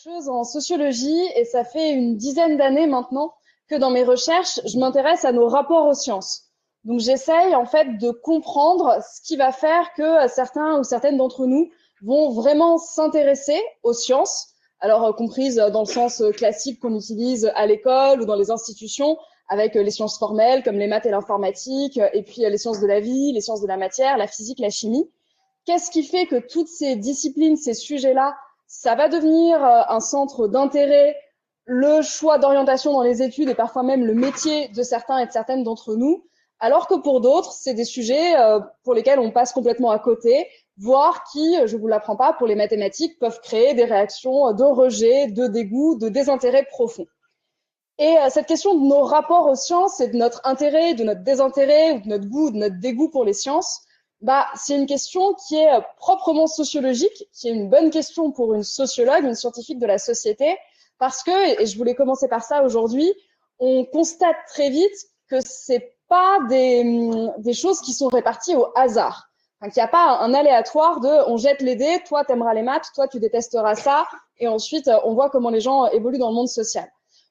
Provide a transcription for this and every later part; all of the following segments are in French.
chercheuse en sociologie et ça fait une dizaine d'années maintenant que dans mes recherches, je m'intéresse à nos rapports aux sciences. Donc j'essaye en fait de comprendre ce qui va faire que certains ou certaines d'entre nous vont vraiment s'intéresser aux sciences, alors comprises dans le sens classique qu'on utilise à l'école ou dans les institutions, avec les sciences formelles comme les maths et l'informatique, et puis les sciences de la vie, les sciences de la matière, la physique, la chimie. Qu'est-ce qui fait que toutes ces disciplines, ces sujets-là, ça va devenir un centre d'intérêt, le choix d'orientation dans les études et parfois même le métier de certains et de certaines d'entre nous, alors que pour d'autres, c'est des sujets pour lesquels on passe complètement à côté, voire qui, je vous l'apprends pas, pour les mathématiques, peuvent créer des réactions de rejet, de dégoût, de désintérêt profond. Et cette question de nos rapports aux sciences et de notre intérêt, de notre désintérêt, ou de notre goût, de notre dégoût pour les sciences, c'est une question qui est proprement sociologique, qui est une bonne question pour une sociologue, une scientifique de la société, parce que, et je voulais commencer par ça aujourd'hui, on constate très vite que c'est pas des choses qui sont réparties au hasard. Enfin, qu'il n'y a pas un aléatoire de on jette les dés, toi t'aimeras les maths, toi tu détesteras ça, et ensuite on voit comment les gens évoluent dans le monde social.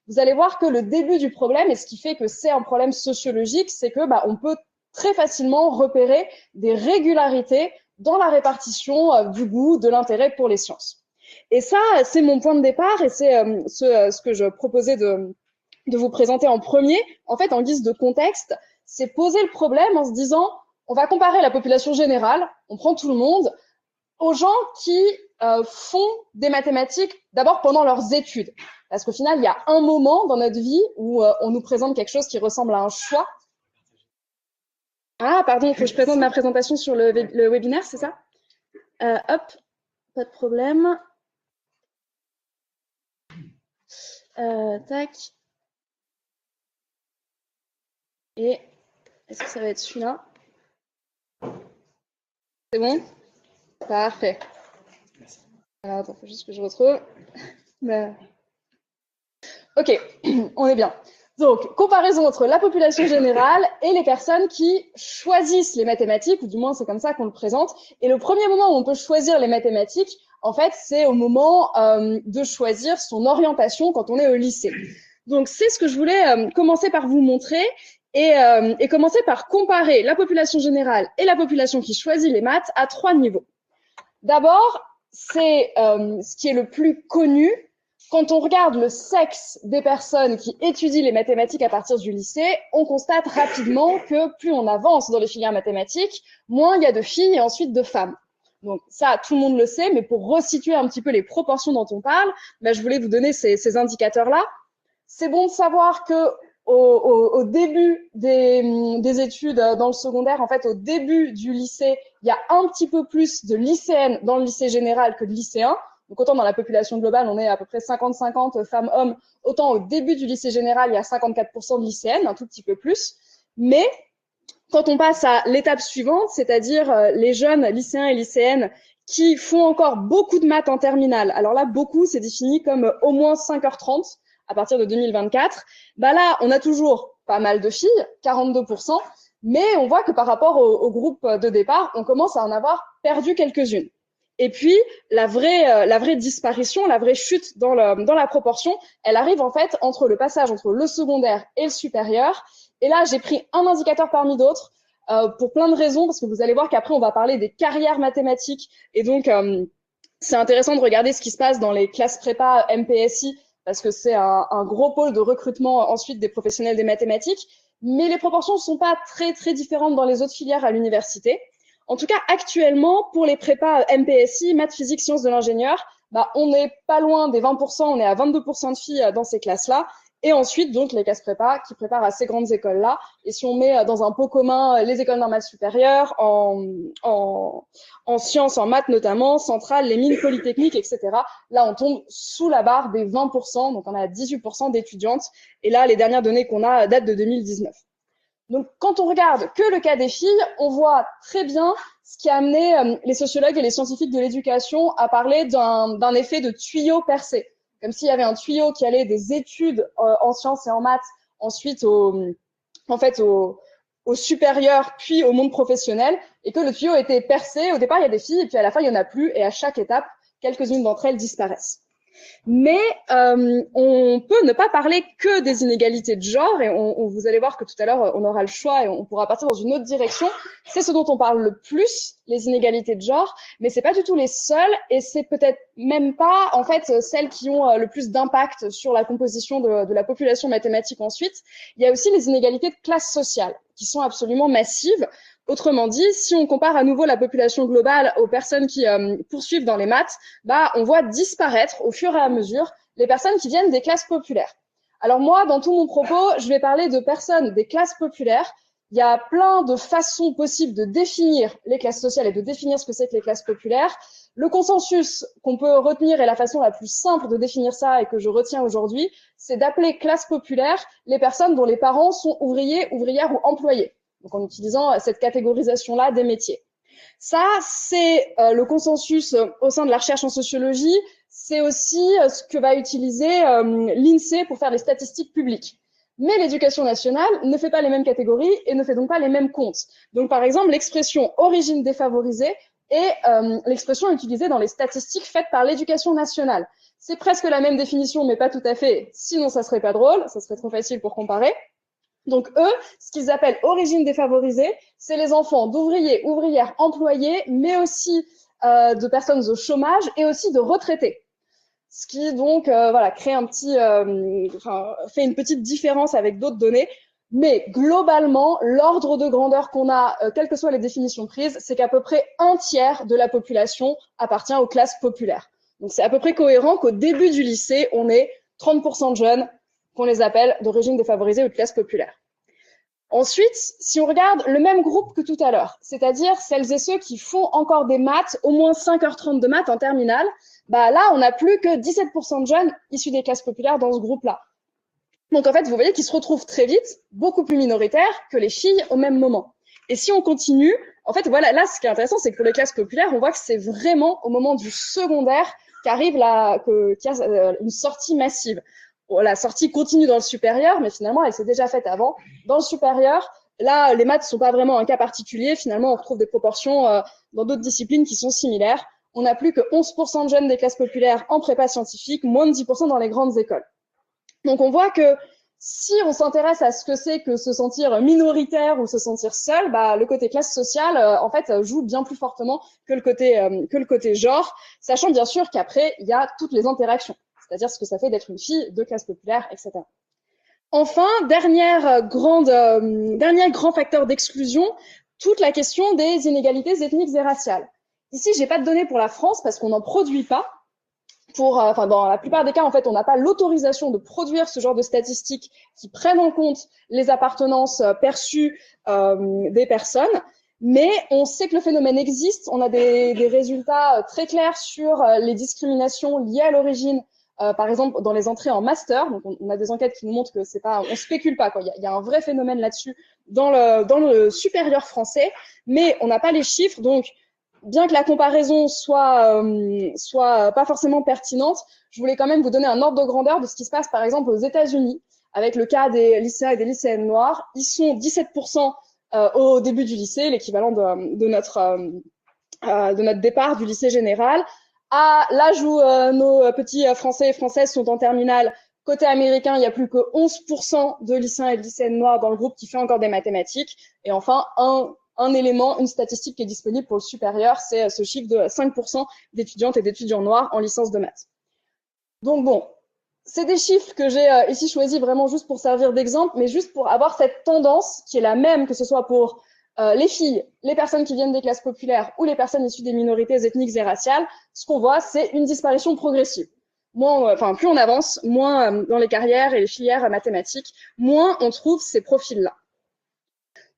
Vous allez voir que le début du problème, et ce qui fait que c'est un problème sociologique, c'est que on peut très facilement repérer des régularités dans la répartition du goût, de l'intérêt pour les sciences. Et ça, c'est mon point de départ et c'est ce que je proposais de vous présenter en premier, en fait, en guise de contexte, c'est poser le problème en se disant, on va comparer la population générale, on prend tout le monde, aux gens qui font des mathématiques d'abord pendant leurs études. Parce qu'au final, il y a un moment dans notre vie où on nous présente quelque chose qui ressemble à un choix. Ah, pardon, il faut que je présente ma présentation sur le webinaire, c'est ça? Hop, pas de problème. Tac. Et est-ce que ça va être celui-là? C'est bon? Parfait. Alors, attends, il faut juste que je retrouve. Ok, on est bien. Donc, comparaison entre la population générale et les personnes qui choisissent les mathématiques, ou du moins c'est comme ça qu'on le présente. Et le premier moment où on peut choisir les mathématiques, en fait, c'est au moment de choisir son orientation quand on est au lycée. Donc, c'est ce que je voulais commencer par vous montrer et commencer par comparer la population générale et la population qui choisit les maths à 3 niveaux. D'abord, c'est ce qui est le plus connu. Quand on regarde le sexe des personnes qui étudient les mathématiques à partir du lycée, on constate rapidement que plus on avance dans les filières mathématiques, moins il y a de filles et ensuite de femmes. Donc ça, tout le monde le sait, mais pour resituer un petit peu les proportions dont on parle, je voulais vous donner ces indicateurs-là. C'est bon de savoir que au début des études dans le secondaire, en fait, au début du lycée, il y a un petit peu plus de lycéennes dans le lycée général que de lycéens. Donc, autant dans la population globale, on est à peu près 50-50 femmes-hommes, autant au début du lycée général, il y a 54% de lycéennes, un tout petit peu plus. Mais quand on passe à l'étape suivante, c'est-à-dire les jeunes lycéens et lycéennes qui font encore beaucoup de maths en terminale, alors là, beaucoup, c'est défini comme au moins 5h30 à partir de 2024, là, on a toujours pas mal de filles, 42%, mais on voit que par rapport au groupe de départ, on commence à en avoir perdu quelques-unes. Et puis, la vraie disparition, la vraie chute dans la proportion, elle arrive en fait entre le passage entre le secondaire et le supérieur. Et là, j'ai pris un indicateur parmi d'autres pour plein de raisons, parce que vous allez voir qu'après, on va parler des carrières mathématiques. Et donc, c'est intéressant de regarder ce qui se passe dans les classes prépa MPSI, parce que c'est un gros pôle de recrutement ensuite des professionnels des mathématiques. Mais les proportions ne sont pas très, très différentes dans les autres filières à l'université. En tout cas, actuellement, pour les prépas MPSI, maths, physique, sciences de l'ingénieur, on n'est pas loin des 20%, on est à 22% de filles dans ces classes-là. Et ensuite, donc, les classes prépa qui préparent à ces grandes écoles-là. Et si on met dans un pot commun les écoles normales supérieures, en sciences, en maths notamment, centrales, les mines polytechniques, etc., là, on tombe sous la barre des 20%. Donc, on a 18% d'étudiantes. Et là, les dernières données qu'on a datent de 2019. Donc, quand on regarde que le cas des filles, on voit très bien ce qui a amené les sociologues et les scientifiques de l'éducation à parler d'un effet de tuyau percé. Comme s'il y avait un tuyau qui allait des études en sciences et en maths, ensuite au supérieur, puis au monde professionnel, et que le tuyau était percé. Au départ, il y a des filles, et puis à la fin, il n'y en a plus, et à chaque étape, quelques-unes d'entre elles disparaissent. Mais on peut ne pas parler que des inégalités de genre, et vous allez voir que tout à l'heure, on aura le choix et on pourra partir dans une autre direction. C'est ce dont on parle le plus, les inégalités de genre, mais c'est pas du tout les seules, et c'est peut-être même pas, en fait, celles qui ont le plus d'impact sur la composition de la population mathématique ensuite. Il y a aussi les inégalités de classe sociale, qui sont absolument massives. Autrement dit, si on compare à nouveau la population globale aux personnes qui poursuivent dans les maths, on voit disparaître au fur et à mesure les personnes qui viennent des classes populaires. Alors moi, dans tout mon propos, je vais parler de personnes des classes populaires. Il y a plein de façons possibles de définir les classes sociales et de définir ce que c'est que les classes populaires. Le consensus qu'on peut retenir et la façon la plus simple de définir ça et que je retiens aujourd'hui, c'est d'appeler classe populaire les personnes dont les parents sont ouvriers, ouvrières ou employés. Donc en utilisant cette catégorisation-là des métiers. Ça, c'est le consensus au sein de la recherche en sociologie. C'est aussi ce que va utiliser l'INSEE pour faire les statistiques publiques. Mais l'éducation nationale ne fait pas les mêmes catégories et ne fait donc pas les mêmes comptes. Donc par exemple, l'expression origine défavorisée est l'expression utilisée dans les statistiques faites par l'éducation nationale. C'est presque la même définition, mais pas tout à fait. Sinon, ça serait pas drôle, ça serait trop facile pour comparer. Donc eux, ce qu'ils appellent origine défavorisée, c'est les enfants d'ouvriers, ouvrières, employés, mais aussi de personnes au chômage et aussi de retraités. Ce qui donc crée fait une petite différence avec d'autres données. Mais globalement, l'ordre de grandeur qu'on a, quelles que soient les définitions prises, c'est qu'à peu près un tiers de la population appartient aux classes populaires. Donc c'est à peu près cohérent qu'au début du lycée, on ait 30% de jeunes qu'on les appelle d'origine défavorisée ou de classe populaire. Ensuite, si on regarde le même groupe que tout à l'heure, c'est-à-dire celles et ceux qui font encore des maths, au moins 5h30 de maths en terminale, là, on n'a plus que 17% de jeunes issus des classes populaires dans ce groupe-là. Donc en fait, vous voyez qu'ils se retrouvent très vite beaucoup plus minoritaires que les filles au même moment. Et si on continue, en fait, voilà, là, ce qui est intéressant, c'est que pour les classes populaires, on voit que c'est vraiment au moment du secondaire qu'arrive qu'il y a une sortie massive. La sortie continue dans le supérieur, mais finalement, elle s'est déjà faite avant. Dans le supérieur, là, les maths ne sont pas vraiment un cas particulier. Finalement, on retrouve des proportions dans d'autres disciplines qui sont similaires. On n'a plus que 11% de jeunes des classes populaires en prépa scientifique, moins de 10% dans les grandes écoles. Donc, on voit que si on s'intéresse à ce que c'est que se sentir minoritaire ou se sentir seul, le côté classe sociale, en fait, joue bien plus fortement que le côté genre, sachant bien sûr qu'après, il y a toutes les interactions. C'est-à-dire ce que ça fait d'être une fille de classe populaire, etc. Enfin, dernier grand facteur d'exclusion, toute la question des inégalités ethniques et raciales. Ici, j'ai pas de données pour la France parce qu'on n'en produit pas. Dans la plupart des cas, en fait, on n'a pas l'autorisation de produire ce genre de statistiques qui prennent en compte les appartenances perçues des personnes. Mais on sait que le phénomène existe. On a des résultats très clairs sur les discriminations liées à l'origine. Par exemple, dans les entrées en master, donc on a des enquêtes qui nous montrent que c'est pas, on spécule pas, quoi. Il y a un vrai phénomène là-dessus dans le supérieur français, mais on n'a pas les chiffres, donc bien que la comparaison soit pas forcément pertinente, je voulais quand même vous donner un ordre de grandeur de ce qui se passe, par exemple, aux États-Unis, avec le cas des lycéens et des lycéennes noirs. Ils sont 17% au début du lycée, l'équivalent de notre départ du lycée général. À l'âge où nos petits Français et Françaises sont en terminale, côté américain, il y a plus que 11% de lycéens et de lycéennes noirs dans le groupe qui fait encore des mathématiques. Et enfin, un élément, une statistique qui est disponible pour le supérieur, c'est ce chiffre de 5% d'étudiantes et d'étudiants noirs en licence de maths. Donc bon, c'est des chiffres que j'ai ici choisis vraiment juste pour servir d'exemple, mais juste pour avoir cette tendance qui est la même, que ce soit pour les filles, les personnes qui viennent des classes populaires ou les personnes issues des minorités ethniques et raciales. Ce qu'on voit, c'est une disparition progressive. Plus on avance, moins dans les carrières et les filières mathématiques, moins on trouve ces profils-là.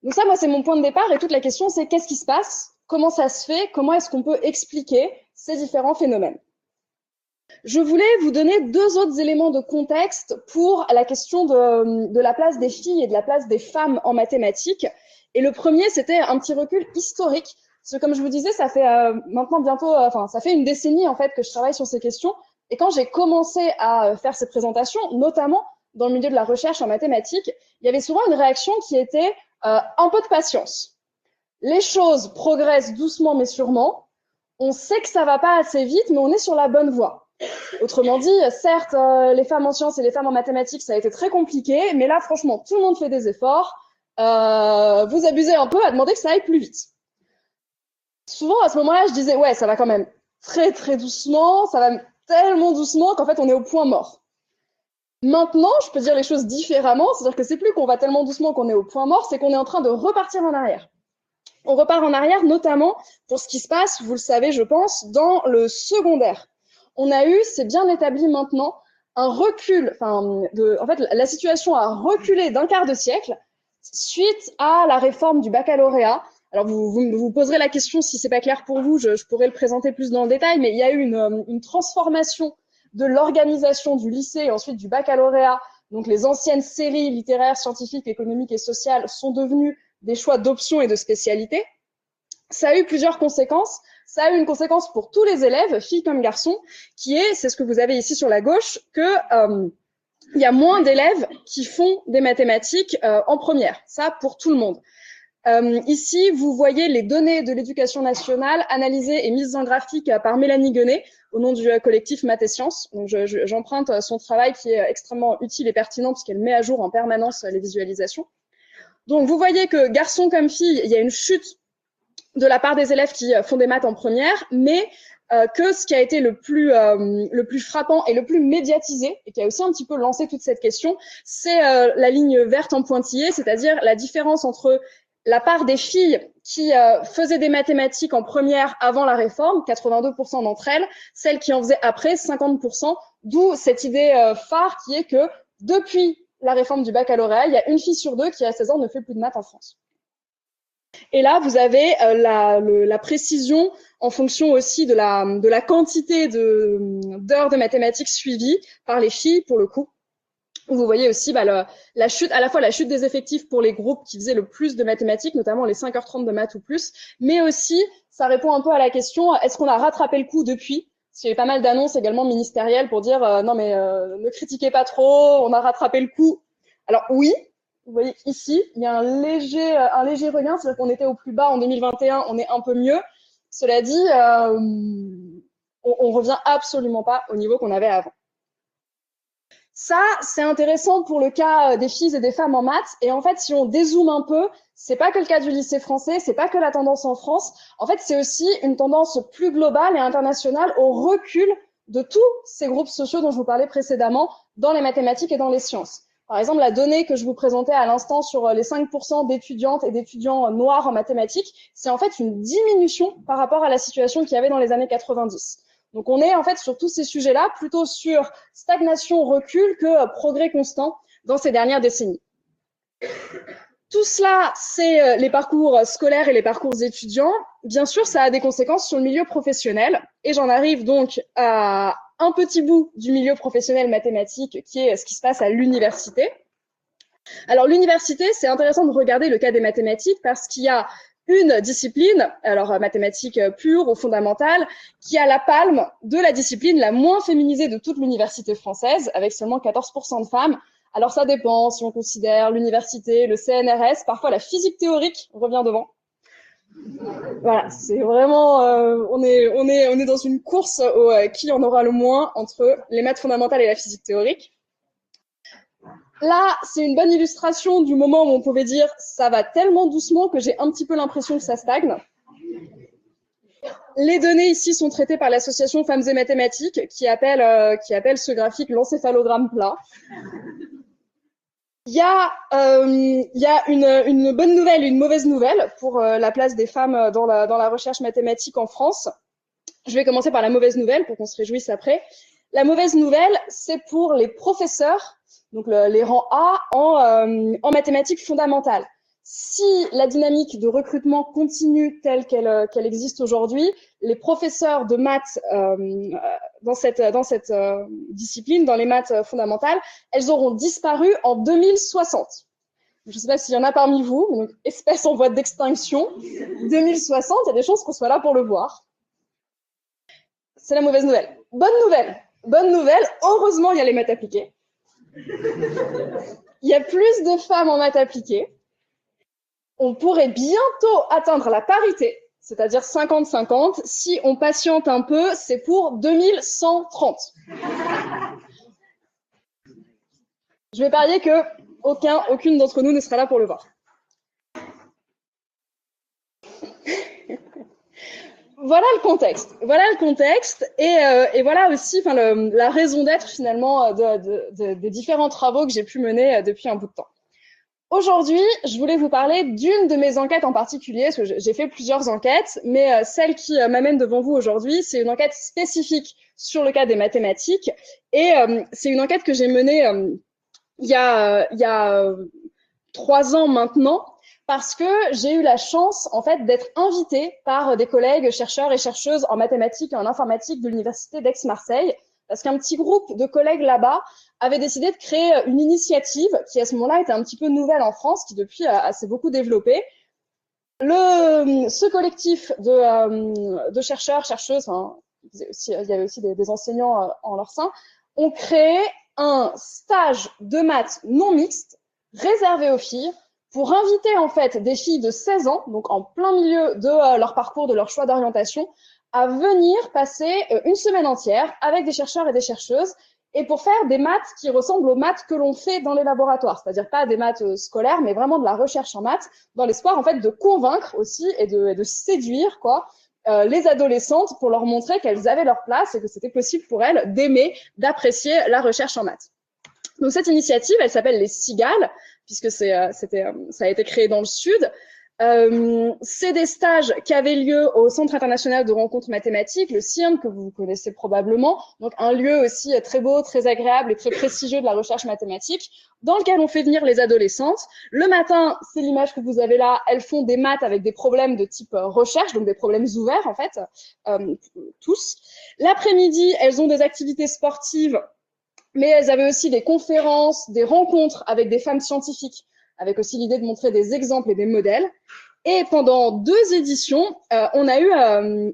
Donc ça, moi, c'est mon point de départ, et toute la question, c'est qu'est-ce qui se passe? Comment ça se fait? Comment est-ce qu'on peut expliquer ces différents phénomènes? Je voulais vous donner deux autres éléments de contexte pour la question de la place des filles et de la place des femmes en mathématiques. Et le premier, c'était un petit recul historique. Parce que comme je vous disais, ça fait maintenant bientôt, ça fait une décennie en fait que je travaille sur ces questions. Et quand j'ai commencé à faire ces présentations, notamment dans le milieu de la recherche en mathématiques, il y avait souvent une réaction qui était un peu de patience. Les choses progressent doucement mais sûrement. On sait que ça va pas assez vite, mais on est sur la bonne voie. Autrement dit, certes, les femmes en sciences et les femmes en mathématiques, ça a été très compliqué, mais là, franchement, tout le monde fait des efforts. Vous abusez un peu à demander que ça aille plus vite. Souvent, à ce moment-là, je disais, ouais, ça va quand même très, très doucement, ça va tellement doucement qu'en fait, on est au point mort. Maintenant, je peux dire les choses différemment, c'est-à-dire que c'est plus qu'on va tellement doucement qu'on est au point mort, c'est qu'on est en train de repartir en arrière. On repart en arrière, notamment pour ce qui se passe, vous le savez, je pense, dans le secondaire. On a eu, c'est bien établi maintenant, un recul, en fait, la situation a reculé d'un quart de siècle suite à la réforme du baccalauréat. Alors, vous poserez la question, si c'est pas clair pour vous, je pourrais le présenter plus dans le détail, mais il y a eu une transformation de l'organisation du lycée et ensuite du baccalauréat. Donc, les anciennes séries littéraires, scientifiques, économiques et sociales sont devenues des choix d'options et de spécialités. Ça a eu plusieurs conséquences. Ça a eu une conséquence pour tous les élèves, filles comme garçons, qui est, c'est ce que vous avez ici sur la gauche, que il y a moins d'élèves qui font des mathématiques en première. Ça, pour tout le monde. Ici, vous voyez les données de l'éducation nationale analysées et mises en graphique par Mélanie Guenet au nom du collectif Maths et Sciences. Donc, j'emprunte son travail qui est extrêmement utile et pertinent puisqu'elle met à jour en permanence les visualisations. Donc, vous voyez que garçons comme filles, il y a une chute de la part des élèves qui font des maths en première, mais que ce qui a été le plus frappant et le plus médiatisé, et qui a aussi un petit peu lancé toute cette question, c'est la ligne verte en pointillé, c'est-à-dire la différence entre la part des filles qui faisaient des mathématiques en première avant la réforme, 82% d'entre elles, celles qui en faisaient après, 50%, d'où cette idée phare qui est que depuis la réforme du baccalauréat, il y a une fille sur deux qui, à 16 ans, ne fait plus de maths en France. Et là, vous avez la précision en fonction aussi de la quantité d'heures de mathématiques suivies par les filles, pour le coup. Vous voyez aussi la chute, à la fois la chute des effectifs pour les groupes qui faisaient le plus de mathématiques, notamment les 5h30 de maths ou plus, mais aussi, ça répond un peu à la question, est-ce qu'on a rattrapé le coup depuis ? Parce qu'il y a eu pas mal d'annonces également ministérielles pour dire non mais ne critiquez pas trop, on a rattrapé le coup. Alors oui, vous voyez ici, il y a un léger regain, c'est-à-dire qu'on était au plus bas en 2021, on est un peu mieux. Cela dit, on revient absolument pas au niveau qu'on avait avant. Ça, c'est intéressant pour le cas des filles et des femmes en maths. Et en fait, si on dézoome un peu, c'est pas que le cas du lycée français, c'est pas que la tendance en France. En fait, c'est aussi une tendance plus globale et internationale au recul de tous ces groupes sociaux dont je vous parlais précédemment dans les mathématiques et dans les sciences. Par exemple, la donnée que je vous présentais à l'instant sur les 5% d'étudiantes et d'étudiants noirs en mathématiques, c'est en fait une diminution par rapport à la situation qu'il y avait dans les années 90. Donc, on est en fait sur tous ces sujets-là plutôt sur stagnation, recul que progrès constant dans ces dernières décennies. Tout cela, c'est les parcours scolaires et les parcours étudiants. Bien sûr, ça a des conséquences sur le milieu professionnel. Et j'en arrive donc à un petit bout du milieu professionnel mathématique qui est ce qui se passe à l'université. Alors, l'université, c'est intéressant de regarder le cas des mathématiques parce qu'il y a une discipline, alors mathématiques pure ou fondamentale, qui a la palme de la discipline la moins féminisée de toute l'université française, avec seulement 14% de femmes. Alors ça dépend si on considère l'université, le CNRS, parfois la physique théorique revient devant. Voilà, c'est vraiment, on est dans une course au qui en aura le moins entre les maths fondamentales et la physique théorique. Là, c'est une bonne illustration du moment où on pouvait dire ça va tellement doucement que j'ai un petit peu l'impression que ça stagne. Les données ici sont traitées par l'association Femmes et Mathématiques qui appelle ce graphique l'encéphalogramme plat. Il y a une bonne nouvelle et une mauvaise nouvelle pour la place des femmes dans la recherche mathématique en France. Je vais commencer par la mauvaise nouvelle pour qu'on se réjouisse après. La mauvaise nouvelle, c'est pour les professeurs, donc les rangs A en mathématiques fondamentales. Si la dynamique de recrutement continue telle qu'elle existe aujourd'hui, les professeurs de maths dans cette discipline, dans les maths fondamentales, elles auront disparu en 2060. Je ne sais pas s'il y en a parmi vous, donc espèce en voie d'extinction. 2060, il y a des chances qu'on soit là pour le voir. C'est la mauvaise nouvelle. Bonne nouvelle, heureusement, il y a les maths appliquées. Il y a plus de femmes en maths appliquées. On pourrait bientôt atteindre la parité, c'est-à-dire 50-50. Si on patiente un peu, c'est pour 2130. Je vais parier que aucune d'entre nous ne sera là pour le voir. Voilà le contexte. Voilà le contexte et voilà aussi la raison d'être finalement des différents travaux que j'ai pu mener depuis un bout de temps. Aujourd'hui, je voulais vous parler d'une de mes enquêtes en particulier, parce que j'ai fait plusieurs enquêtes, mais celle qui m'amène devant vous aujourd'hui, c'est une enquête spécifique sur le cas des mathématiques, et c'est une enquête que j'ai menée il y a 3 ans maintenant, parce que j'ai eu la chance en fait d'être invitée par des collègues chercheurs et chercheuses en mathématiques et en informatique de l'université d'Aix-Marseille, parce qu'un petit groupe de collègues là-bas avait décidé de créer une initiative qui à ce moment-là était un petit peu nouvelle en France, qui depuis s'est beaucoup développée. Ce collectif de chercheurs, chercheuses, hein, il y avait aussi des enseignants en leur sein, ont créé un stage de maths non mixte réservé aux filles pour inviter en fait des filles de 16 ans, donc en plein milieu de leur parcours, de leur choix d'orientation, à venir passer une semaine entière avec des chercheurs et des chercheuses et pour faire des maths qui ressemblent aux maths que l'on fait dans les laboratoires, c'est-à-dire pas des maths scolaires, mais vraiment de la recherche en maths, dans l'espoir en fait de convaincre aussi et de séduire les adolescentes pour leur montrer qu'elles avaient leur place et que c'était possible pour elles d'aimer, d'apprécier la recherche en maths. Donc cette initiative, elle s'appelle les Cigales, puisque ça a été créé dans le Sud. C'est des stages qui avaient lieu au Centre international de rencontres mathématiques, le CIRM, que vous connaissez probablement, donc un lieu aussi très beau, très agréable et très prestigieux de la recherche mathématique, dans lequel on fait venir les adolescentes. Le matin, c'est l'image que vous avez là, elles font des maths avec des problèmes de type recherche, donc des problèmes ouverts en fait, tous. L'après-midi, elles ont des activités sportives, mais elles avaient aussi des conférences, des rencontres avec des femmes scientifiques, avec aussi l'idée de montrer des exemples et des modèles. Et pendant 2 éditions, on a eu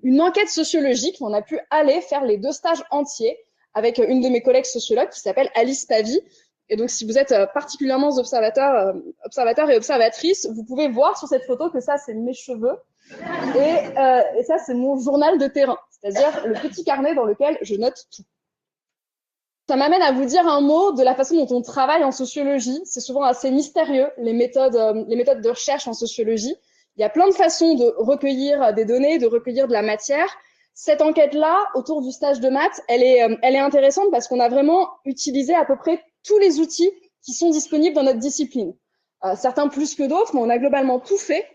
une enquête sociologique. On a pu aller faire les 2 stages entiers avec une de mes collègues sociologues qui s'appelle Alice Pavy. Et donc, si vous êtes particulièrement observateurs et observatrices, vous pouvez voir sur cette photo que ça, c'est mes cheveux. Et ça, c'est mon journal de terrain, c'est-à-dire le petit carnet dans lequel je note tout. Ça m'amène à vous dire un mot de la façon dont on travaille en sociologie. C'est souvent assez mystérieux, les méthodes de recherche en sociologie. Il y a plein de façons de recueillir des données, de recueillir de la matière. Cette enquête-là, autour du stage de maths, elle est intéressante parce qu'on a vraiment utilisé à peu près tous les outils qui sont disponibles dans notre discipline. Certains plus que d'autres, mais on a globalement tout fait.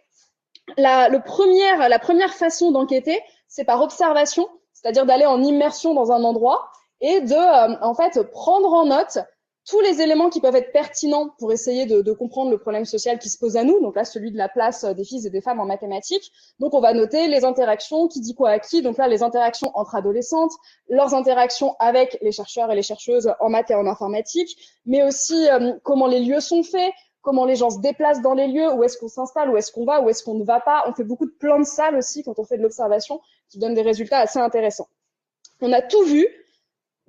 La première façon d'enquêter, c'est par observation, c'est-à-dire d'aller en immersion dans un endroit et en fait prendre en note tous les éléments qui peuvent être pertinents pour essayer de comprendre le problème social qui se pose à nous. Donc là, celui de la place des filles et des femmes en mathématiques. Donc on va noter les interactions, qui dit quoi à qui. Donc là, les interactions entre adolescentes, leurs interactions avec les chercheurs et les chercheuses en maths et en informatique, mais aussi comment les lieux sont faits, comment les gens se déplacent dans les lieux, où est-ce qu'on s'installe, où est-ce qu'on va, où est-ce qu'on ne va pas. On fait beaucoup de plans de salle aussi quand on fait de l'observation, qui donnent des résultats assez intéressants. On a tout vu,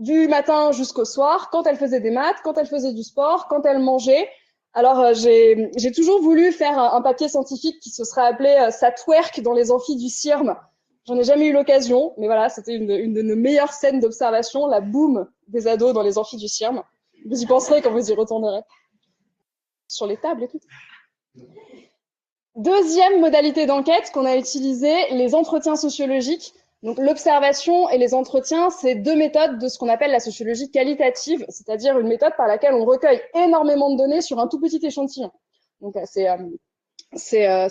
du matin jusqu'au soir, quand elle faisait des maths, quand elle faisait du sport, quand elle mangeait. Alors, j'ai toujours voulu faire un papier scientifique qui se serait appelé « Ça twerk dans les amphis du CIRM ». J'en ai jamais eu l'occasion, mais voilà, c'était une de nos meilleures scènes d'observation, la boum des ados dans les amphis du CIRM. Vous y penserez quand vous y retournerez. Sur les tables et tout. Deuxième modalité d'enquête qu'on a utilisée, les entretiens sociologiques. Donc l'observation et les entretiens, c'est 2 méthodes de ce qu'on appelle la sociologie qualitative, c'est-à-dire une méthode par laquelle on recueille énormément de données sur un tout petit échantillon. Donc c'est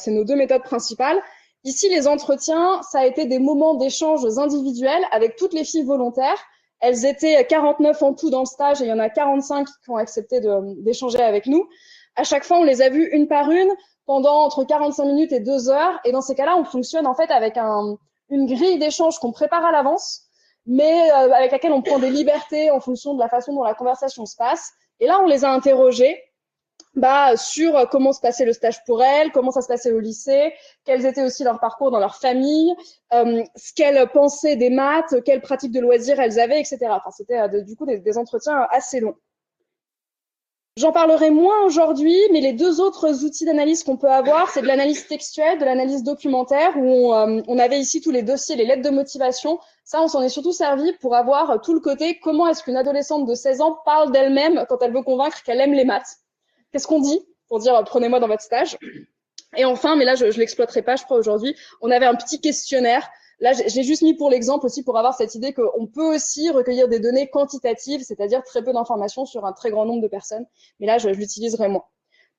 nos 2 méthodes principales. Ici, les entretiens, ça a été des moments d'échanges individuels avec toutes les filles volontaires. Elles étaient 49 en tout dans le stage et il y en a 45 qui ont accepté d'échanger avec nous. À chaque fois, on les a vues une par une pendant entre 45 minutes et 2 heures. Et dans ces cas-là, on fonctionne en fait avec une grille d'échange qu'on prépare à l'avance, mais avec laquelle on prend des libertés en fonction de la façon dont la conversation se passe. Et là, on les a interrogées sur comment se passait le stage pour elles, comment ça se passait au lycée, quels étaient aussi leurs parcours dans leur famille, ce qu'elles pensaient des maths, quelles pratiques de loisirs elles avaient, etc. Enfin, c'était du coup des entretiens assez longs. J'en parlerai moins aujourd'hui, mais les deux autres outils d'analyse qu'on peut avoir, c'est de l'analyse textuelle, de l'analyse documentaire, où on avait ici tous les dossiers, les lettres de motivation. Ça, on s'en est surtout servi pour avoir tout le côté comment est-ce qu'une adolescente de 16 ans parle d'elle-même quand elle veut convaincre qu'elle aime les maths. Qu'est-ce qu'on dit pour dire prenez-moi dans votre stage? Et enfin, mais là, je l'exploiterai pas, je crois, aujourd'hui, on avait un petit questionnaire. Là, j'ai juste mis pour l'exemple aussi pour avoir cette idée qu'on peut aussi recueillir des données quantitatives, c'est-à-dire très peu d'informations sur un très grand nombre de personnes. Mais là, je l'utiliserai moins.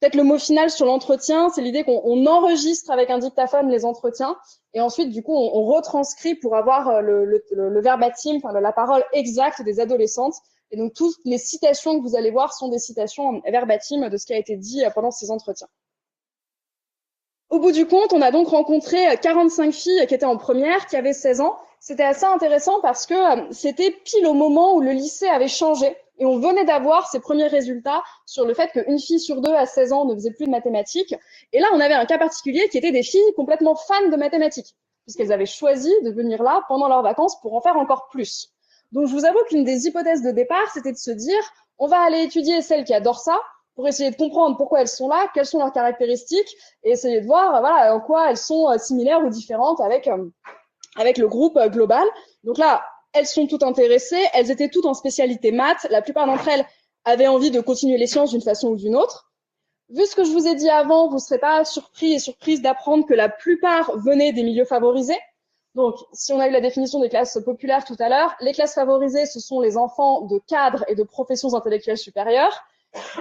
Peut-être le mot final sur l'entretien, c'est l'idée qu'on enregistre avec un dictaphone les entretiens et ensuite, du coup, on retranscrit pour avoir le verbatim, enfin, la parole exacte des adolescentes. Et donc, toutes les citations que vous allez voir sont des citations verbatim de ce qui a été dit pendant ces entretiens. Au bout du compte, on a donc rencontré 45 filles qui étaient en première, qui avaient 16 ans. C'était assez intéressant parce que c'était pile au moment où le lycée avait changé et on venait d'avoir ces premiers résultats sur le fait qu'une fille sur deux à 16 ans ne faisait plus de mathématiques. Et là, on avait un cas particulier qui était des filles complètement fans de mathématiques, puisqu'elles avaient choisi de venir là pendant leurs vacances pour en faire encore plus. Donc, je vous avoue qu'une des hypothèses de départ, c'était de se dire, on va aller étudier celles qui adorent ça, pour essayer de comprendre pourquoi elles sont là, quelles sont leurs caractéristiques, et essayer de voir voilà, en quoi elles sont similaires ou différentes avec le groupe global. Donc là, elles sont toutes intéressées, elles étaient toutes en spécialité maths, la plupart d'entre elles avaient envie de continuer les sciences d'une façon ou d'une autre. Vu ce que je vous ai dit avant, vous ne serez pas surpris et surprise d'apprendre que la plupart venaient des milieux favorisés. Donc, si on a eu la définition des classes populaires tout à l'heure, les classes favorisées, ce sont les enfants de cadres et de professions intellectuelles supérieures.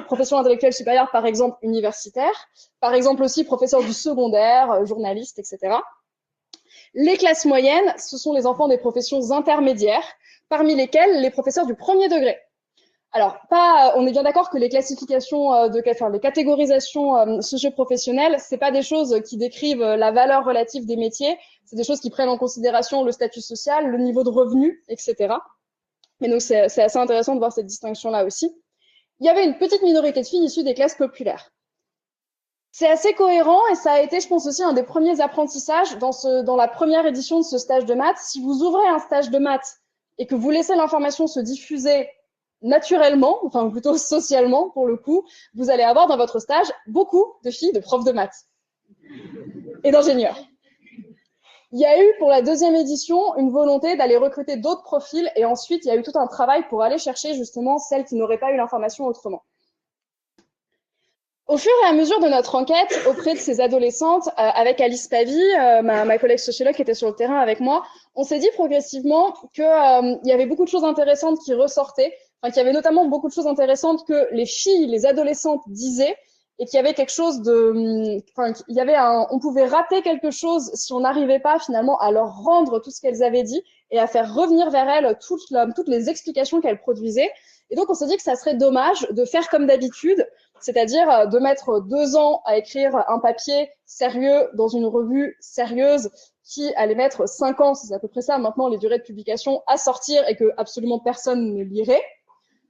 Profession intellectuelle supérieure, par exemple, universitaire, par exemple aussi professeur du secondaire, journaliste, etc. Les classes moyennes, ce sont les enfants des professions intermédiaires, parmi lesquels les professeurs du premier degré. Alors, on est bien d'accord que les classifications les catégorisations socio-professionnelles, c'est pas des choses qui décrivent la valeur relative des métiers, c'est des choses qui prennent en considération le statut social, le niveau de revenu, etc. Mais donc, c'est assez intéressant de voir cette distinction-là aussi. Il y avait une petite minorité de filles issues des classes populaires. C'est assez cohérent et ça a été, je pense, aussi un des premiers apprentissages dans la première édition de ce stage de maths. Si vous ouvrez un stage de maths et que vous laissez l'information se diffuser naturellement, enfin plutôt socialement pour le coup, vous allez avoir dans votre stage beaucoup de filles de profs de maths et d'ingénieurs. Il y a eu pour la deuxième édition une volonté d'aller recruter d'autres profils et ensuite il y a eu tout un travail pour aller chercher justement celles qui n'auraient pas eu l'information autrement. Au fur et à mesure de notre enquête auprès de ces adolescentes, avec Alice Pavy, ma collègue sociologue qui était sur le terrain avec moi, on s'est dit progressivement qu'il y avait beaucoup de choses intéressantes qui ressortaient, enfin qu'il y avait notamment beaucoup de choses intéressantes que les filles, les adolescentes disaient, et qu'il y avait quelque chose on pouvait rater quelque chose si on n'arrivait pas finalement à leur rendre tout ce qu'elles avaient dit et à faire revenir vers elles toutes les explications qu'elles produisaient. Et donc on s'est dit que ça serait dommage de faire comme d'habitude, c'est-à-dire de mettre 2 ans à écrire un papier sérieux dans une revue sérieuse qui allait mettre 5 ans, c'est à peu près ça maintenant les durées de publication, à sortir et que absolument personne ne lirait,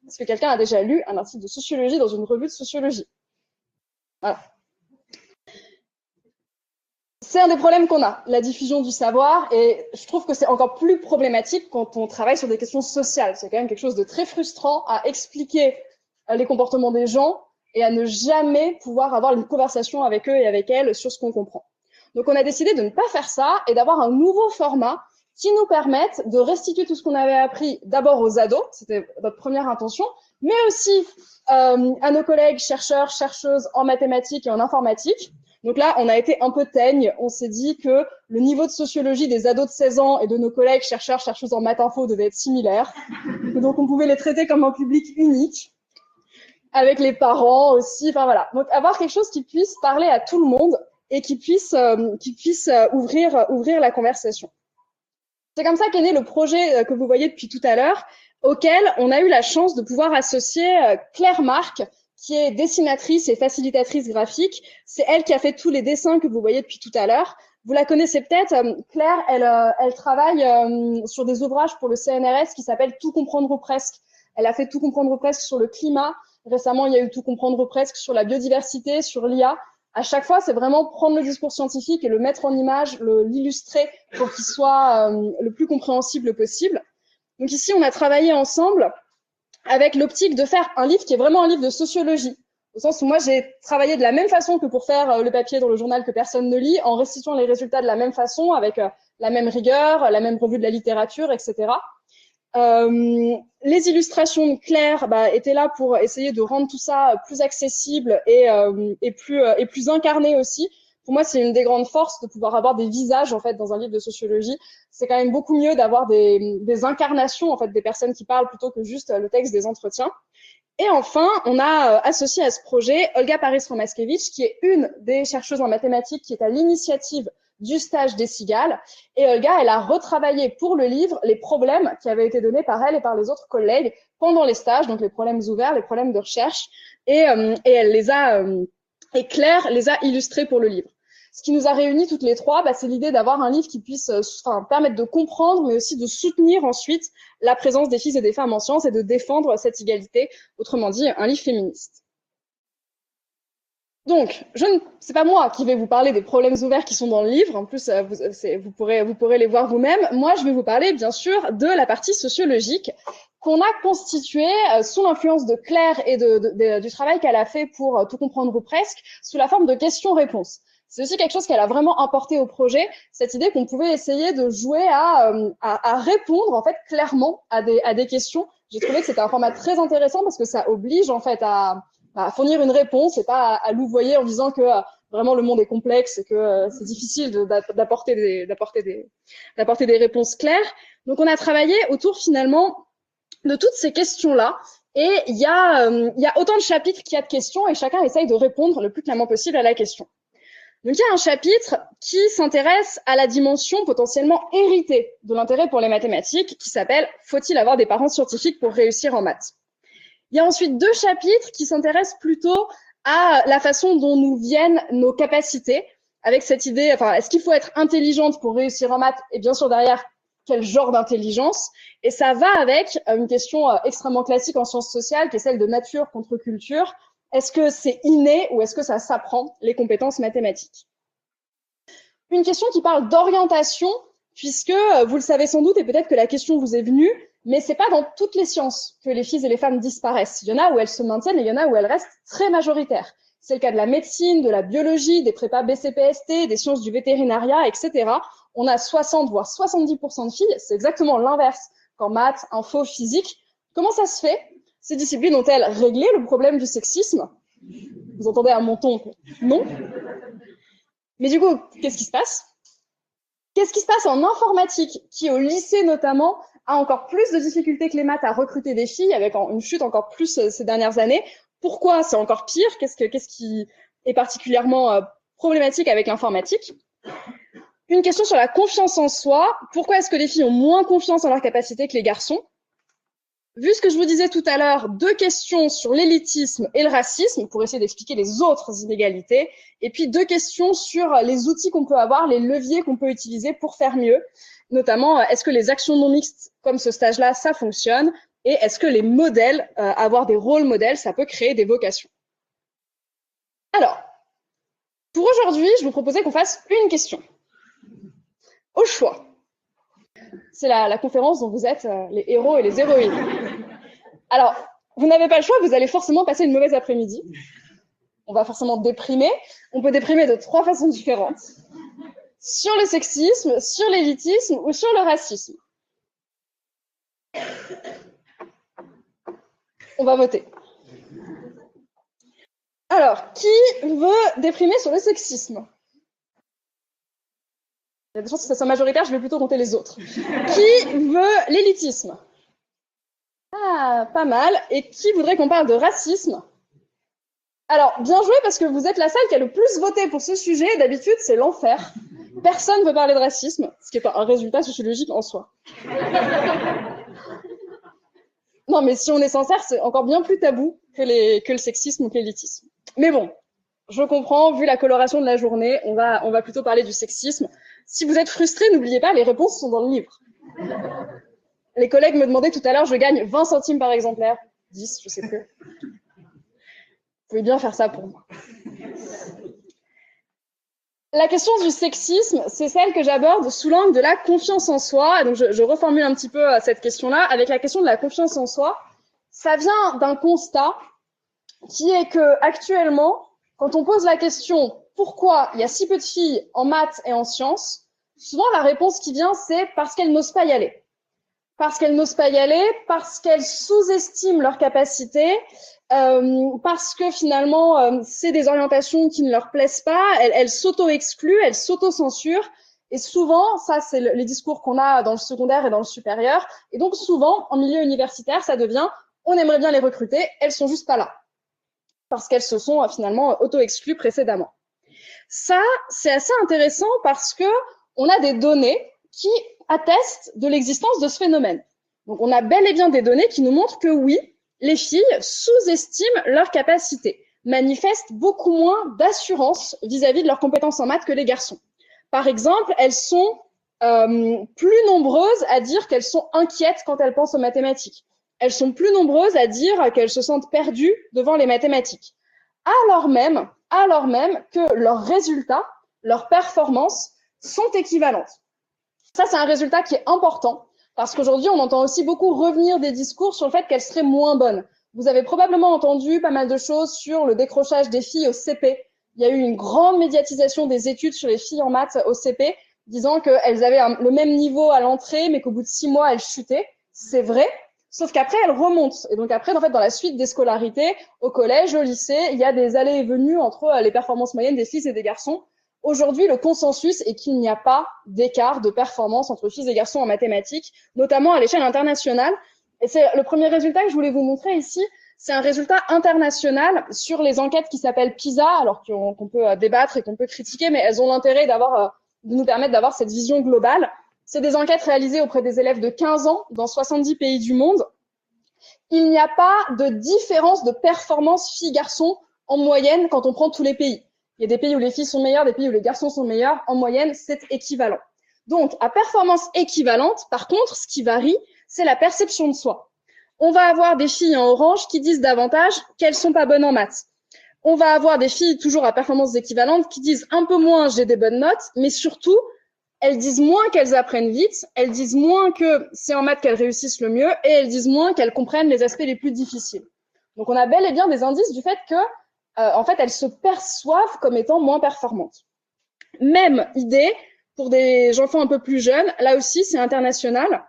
parce que quelqu'un a déjà lu un article de sociologie dans une revue de sociologie. Voilà. C'est un des problèmes qu'on a, la diffusion du savoir, et je trouve que c'est encore plus problématique quand on travaille sur des questions sociales. C'est quand même quelque chose de très frustrant à expliquer les comportements des gens et à ne jamais pouvoir avoir une conversation avec eux et avec elles sur ce qu'on comprend. Donc on a décidé de ne pas faire ça et d'avoir un nouveau format qui nous permette de restituer tout ce qu'on avait appris d'abord aux ados, c'était notre première intention, mais aussi à nos collègues chercheurs, chercheuses en mathématiques et en informatique. Donc là, on a été un peu teigne. On s'est dit que le niveau de sociologie des ados de 16 ans et de nos collègues chercheurs, chercheuses en maths info devait être similaire. Donc on pouvait les traiter comme un public unique, avec les parents aussi. Enfin voilà. Donc avoir quelque chose qui puisse parler à tout le monde et qui puisse ouvrir la conversation. C'est comme ça qu'est né le projet que vous voyez depuis tout à l'heure, auquel on a eu la chance de pouvoir associer Claire Marc, qui est dessinatrice et facilitatrice graphique. C'est elle qui a fait tous les dessins que vous voyez depuis tout à l'heure. Vous la connaissez peut-être. Claire, elle travaille sur des ouvrages pour le CNRS qui s'appellent Tout comprendre ou presque. Elle a fait Tout comprendre ou presque sur le climat. Récemment, il y a eu Tout comprendre ou presque sur la biodiversité, sur l'IA. À chaque fois, c'est vraiment prendre le discours scientifique et le mettre en image, l'illustrer pour qu'il soit le plus compréhensible possible. Donc ici, on a travaillé ensemble avec l'optique de faire un livre qui est vraiment un livre de sociologie. Au sens où moi, j'ai travaillé de la même façon que pour faire le papier dans le journal que personne ne lit, en restituant les résultats de la même façon, avec la même rigueur, la même revue de la littérature, etc. Les illustrations de Claire étaient là pour essayer de rendre tout ça plus accessible et plus incarné aussi. Pour moi, c'est une des grandes forces de pouvoir avoir des visages en fait dans un livre de sociologie. C'est quand même beaucoup mieux d'avoir des incarnations en fait des personnes qui parlent plutôt que juste le texte des entretiens. Et enfin, on a associé à ce projet Olga Paris-Romaskevitch, qui est une des chercheuses en mathématiques qui est à l'initiative du stage des cigales. Et Olga, elle a retravaillé pour le livre les problèmes qui avaient été donnés par elle et par les autres collègues pendant les stages, donc les problèmes ouverts, les problèmes de recherche, et elle les a, et Claire les a illustrés pour le livre. Ce qui nous a réunis toutes les trois, c'est l'idée d'avoir un livre qui puisse permettre de comprendre, mais aussi de soutenir ensuite la présence des filles et des femmes en sciences et de défendre cette égalité, autrement dit, un livre féministe. Donc, c'est pas moi qui vais vous parler des problèmes ouverts qui sont dans le livre. En plus, vous pourrez les voir vous-même. Moi, je vais vous parler, bien sûr, de la partie sociologique qu'on a constituée sous l'influence de Claire et du travail qu'elle a fait pour Tout comprendre ou presque, sous la forme de questions-réponses. C'est aussi quelque chose qu'elle a vraiment apporté au projet, cette idée qu'on pouvait essayer de jouer à répondre en fait clairement à des questions. J'ai trouvé que c'était un format très intéressant parce que ça oblige en fait à fournir une réponse et pas à louvoyer en disant que vraiment le monde est complexe et que c'est difficile d'apporter des réponses claires. Donc on a travaillé autour finalement de toutes ces questions-là. Et il y a autant de chapitres qu'il y a de questions et chacun essaye de répondre le plus clairement possible à la question. Donc, il y a un chapitre qui s'intéresse à la dimension potentiellement héritée de l'intérêt pour les mathématiques, qui s'appelle « Faut-il avoir des parents scientifiques pour réussir en maths ?» Il y a ensuite 2 chapitres qui s'intéressent plutôt à la façon dont nous viennent nos capacités, avec cette idée, est-ce qu'il faut être intelligente pour réussir en maths? Et bien sûr, derrière, quel genre d'intelligence? Et ça va avec une question extrêmement classique en sciences sociales, qui est celle de nature contre culture. Est-ce que c'est inné ou est-ce que ça s'apprend, les compétences mathématiques? Une question qui parle d'orientation, puisque vous le savez sans doute, et peut-être que la question vous est venue, mais c'est pas dans toutes les sciences que les filles et les femmes disparaissent. Il y en a où elles se maintiennent et il y en a où elles restent très majoritaires. C'est le cas de la médecine, de la biologie, des prépas BCPST, des sciences du vétérinaria, etc. On a 60 voire 70% de filles. C'est exactement l'inverse qu'en maths, info, physique. Comment ça se fait? Ces disciplines ont-elles réglé le problème du sexisme? Vous entendez à mon ton? Non. Mais du coup, qu'est-ce qui se passe? Qu'est-ce qui se passe en informatique, qui au lycée notamment a encore plus de difficultés que les maths à recruter des filles, avec une chute encore plus ces dernières années? Pourquoi c'est encore pire? Qu'est-ce qui est particulièrement problématique avec l'informatique? Une question sur la confiance en soi. Pourquoi est-ce que les filles ont moins confiance en leurs capacités que les garçons? Vu ce que je vous disais tout à l'heure, 2 questions sur l'élitisme et le racisme pour essayer d'expliquer les autres inégalités, et puis 2 questions sur les outils qu'on peut avoir, les leviers qu'on peut utiliser pour faire mieux, notamment est-ce que les actions non mixtes comme ce stage-là, ça fonctionne, et est-ce que les modèles, avoir des rôles modèles, ça peut créer des vocations. Alors, pour aujourd'hui, je vous proposais qu'on fasse une question. Au choix. C'est la conférence dont vous êtes les héros et les héroïnes. Alors, vous n'avez pas le choix, vous allez forcément passer une mauvaise après-midi. On va forcément déprimer. On peut déprimer de 3 façons différentes. Sur le sexisme, sur l'élitisme ou sur le racisme. On va voter. Alors, qui veut déprimer sur le sexisme? Il y a des chances que ça soit majoritaire, je vais plutôt compter les autres. Qui veut l'élitisme? Ah, pas mal. Et qui voudrait qu'on parle de racisme? Alors, bien joué, parce que vous êtes la salle qui a le plus voté pour ce sujet. D'habitude, c'est l'enfer. Personne ne veut parler de racisme, ce qui est un résultat sociologique en soi. Non, mais si on est sincère, c'est encore bien plus tabou que le sexisme ou que l'élitisme. Mais bon, je comprends, vu la coloration de la journée, on va plutôt parler du sexisme. Si vous êtes frustré, n'oubliez pas, les réponses sont dans le livre. Les collègues me demandaient tout à l'heure, je gagne 20 centimes par exemplaire. 10, je sais plus. Vous pouvez bien faire ça pour moi. La question du sexisme, c'est celle que j'aborde sous l'angle de la confiance en soi. Donc je reformule un petit peu cette question-là avec la question de la confiance en soi. Ça vient d'un constat qui est que actuellement, quand on pose la question pourquoi il y a si peu de filles en maths et en sciences, souvent la réponse qui vient c'est parce qu'elles n'osent pas y aller. Parce qu'elles n'osent pas y aller, parce qu'elles sous-estiment leurs capacités, parce que finalement c'est des orientations qui ne leur plaisent pas, elles s'auto-excluent, elles s'auto-censurent. Et souvent, ça c'est les discours qu'on a dans le secondaire et dans le supérieur. Et donc souvent, en milieu universitaire, ça devient on aimerait bien les recruter, elles sont juste pas là. Parce qu'elles se sont finalement auto-exclues précédemment. Ça, c'est assez intéressant parce que on a des données qui attestent de l'existence de ce phénomène. Donc, on a bel et bien des données qui nous montrent que oui, les filles sous-estiment leurs capacités, manifestent beaucoup moins d'assurance vis-à-vis de leurs compétences en maths que les garçons. Par exemple, elles sont plus nombreuses à dire qu'elles sont inquiètes quand elles pensent aux mathématiques. Elles sont plus nombreuses à dire qu'elles se sentent perdues devant les mathématiques. Alors même que leurs résultats, leurs performances sont équivalentes. Ça, c'est un résultat qui est important parce qu'aujourd'hui, on entend aussi beaucoup revenir des discours sur le fait qu'elles seraient moins bonnes. Vous avez probablement entendu pas mal de choses sur le décrochage des filles au CP. Il y a eu une grande médiatisation des études sur les filles en maths au CP, disant qu'elles avaient le même niveau à l'entrée, mais qu'au bout de 6 mois, elles chutaient. C'est vrai, sauf qu'après, elles remontent. Et donc après, en fait, dans la suite des scolarités, au collège, au lycée, il y a des allées et venues entre les performances moyennes des filles et des garçons. Aujourd'hui, le consensus est qu'il n'y a pas d'écart de performance entre filles et garçons en mathématiques, notamment à l'échelle internationale. Et c'est le premier résultat que je voulais vous montrer ici. C'est un résultat international sur les enquêtes qui s'appellent PISA, alors qu'on peut débattre et qu'on peut critiquer, mais elles ont l'intérêt de nous permettre d'avoir cette vision globale. C'est des enquêtes réalisées auprès des élèves de 15 ans dans 70 pays du monde. Il n'y a pas de différence de performance filles-garçons en moyenne quand on prend tous les pays. Il y a des pays où les filles sont meilleures, des pays où les garçons sont meilleurs. En moyenne, c'est équivalent. Donc, à performance équivalente, par contre, ce qui varie, c'est la perception de soi. On va avoir des filles en orange qui disent davantage qu'elles sont pas bonnes en maths. On va avoir des filles toujours à performance équivalente qui disent un peu moins j'ai des bonnes notes, mais surtout, elles disent moins qu'elles apprennent vite, elles disent moins que c'est en maths qu'elles réussissent le mieux, et elles disent moins qu'elles comprennent les aspects les plus difficiles. Donc, on a bel et bien des indices du fait que en fait, elles se perçoivent comme étant moins performantes. Même idée pour des enfants un peu plus jeunes. Là aussi, c'est international.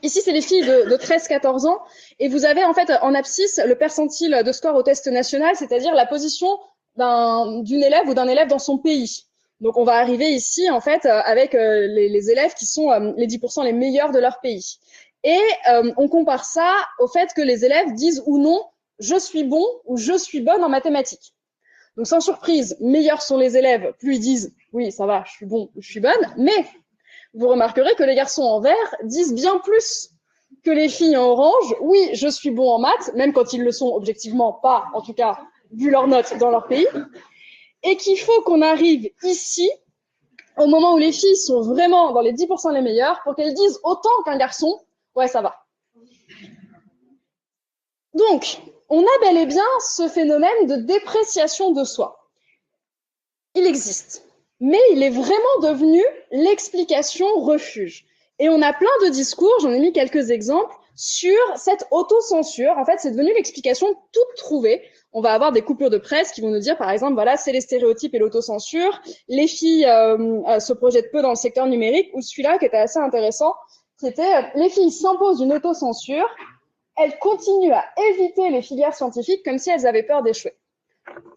Ici, c'est les filles de 13-14 ans. Et vous avez en fait en abscisse le percentile de score au test national, c'est-à-dire la position d'une élève ou d'un élève dans son pays. Donc, on va arriver ici en fait avec les élèves qui sont les 10% les meilleurs de leur pays. Et on compare ça au fait que les élèves disent ou non je suis bon ou je suis bonne en mathématiques. Donc, sans surprise, meilleurs sont les élèves, plus ils disent oui, ça va, je suis bon ou je suis bonne. Mais vous remarquerez que les garçons en vert disent bien plus que les filles en orange. Oui, je suis bon en maths, même quand ils le sont objectivement pas, en tout cas, vu leurs notes dans leur pays. Et qu'il faut qu'on arrive ici, au moment où les filles sont vraiment dans les 10% les meilleures, pour qu'elles disent autant qu'un garçon, ouais, ça va. Donc, on a bel et bien ce phénomène de dépréciation de soi. Il existe, mais il est vraiment devenu l'explication refuge. Et on a plein de discours, j'en ai mis quelques exemples, sur cette autocensure. En fait, c'est devenu l'explication toute trouvée. On va avoir des coupures de presse qui vont nous dire, par exemple, voilà, c'est les stéréotypes et l'autocensure. Les filles se projettent peu dans le secteur numérique, ou celui-là qui était assez intéressant, qui était les filles s'imposent une autocensure. Elles continuent à éviter les filières scientifiques comme si elles avaient peur d'échouer.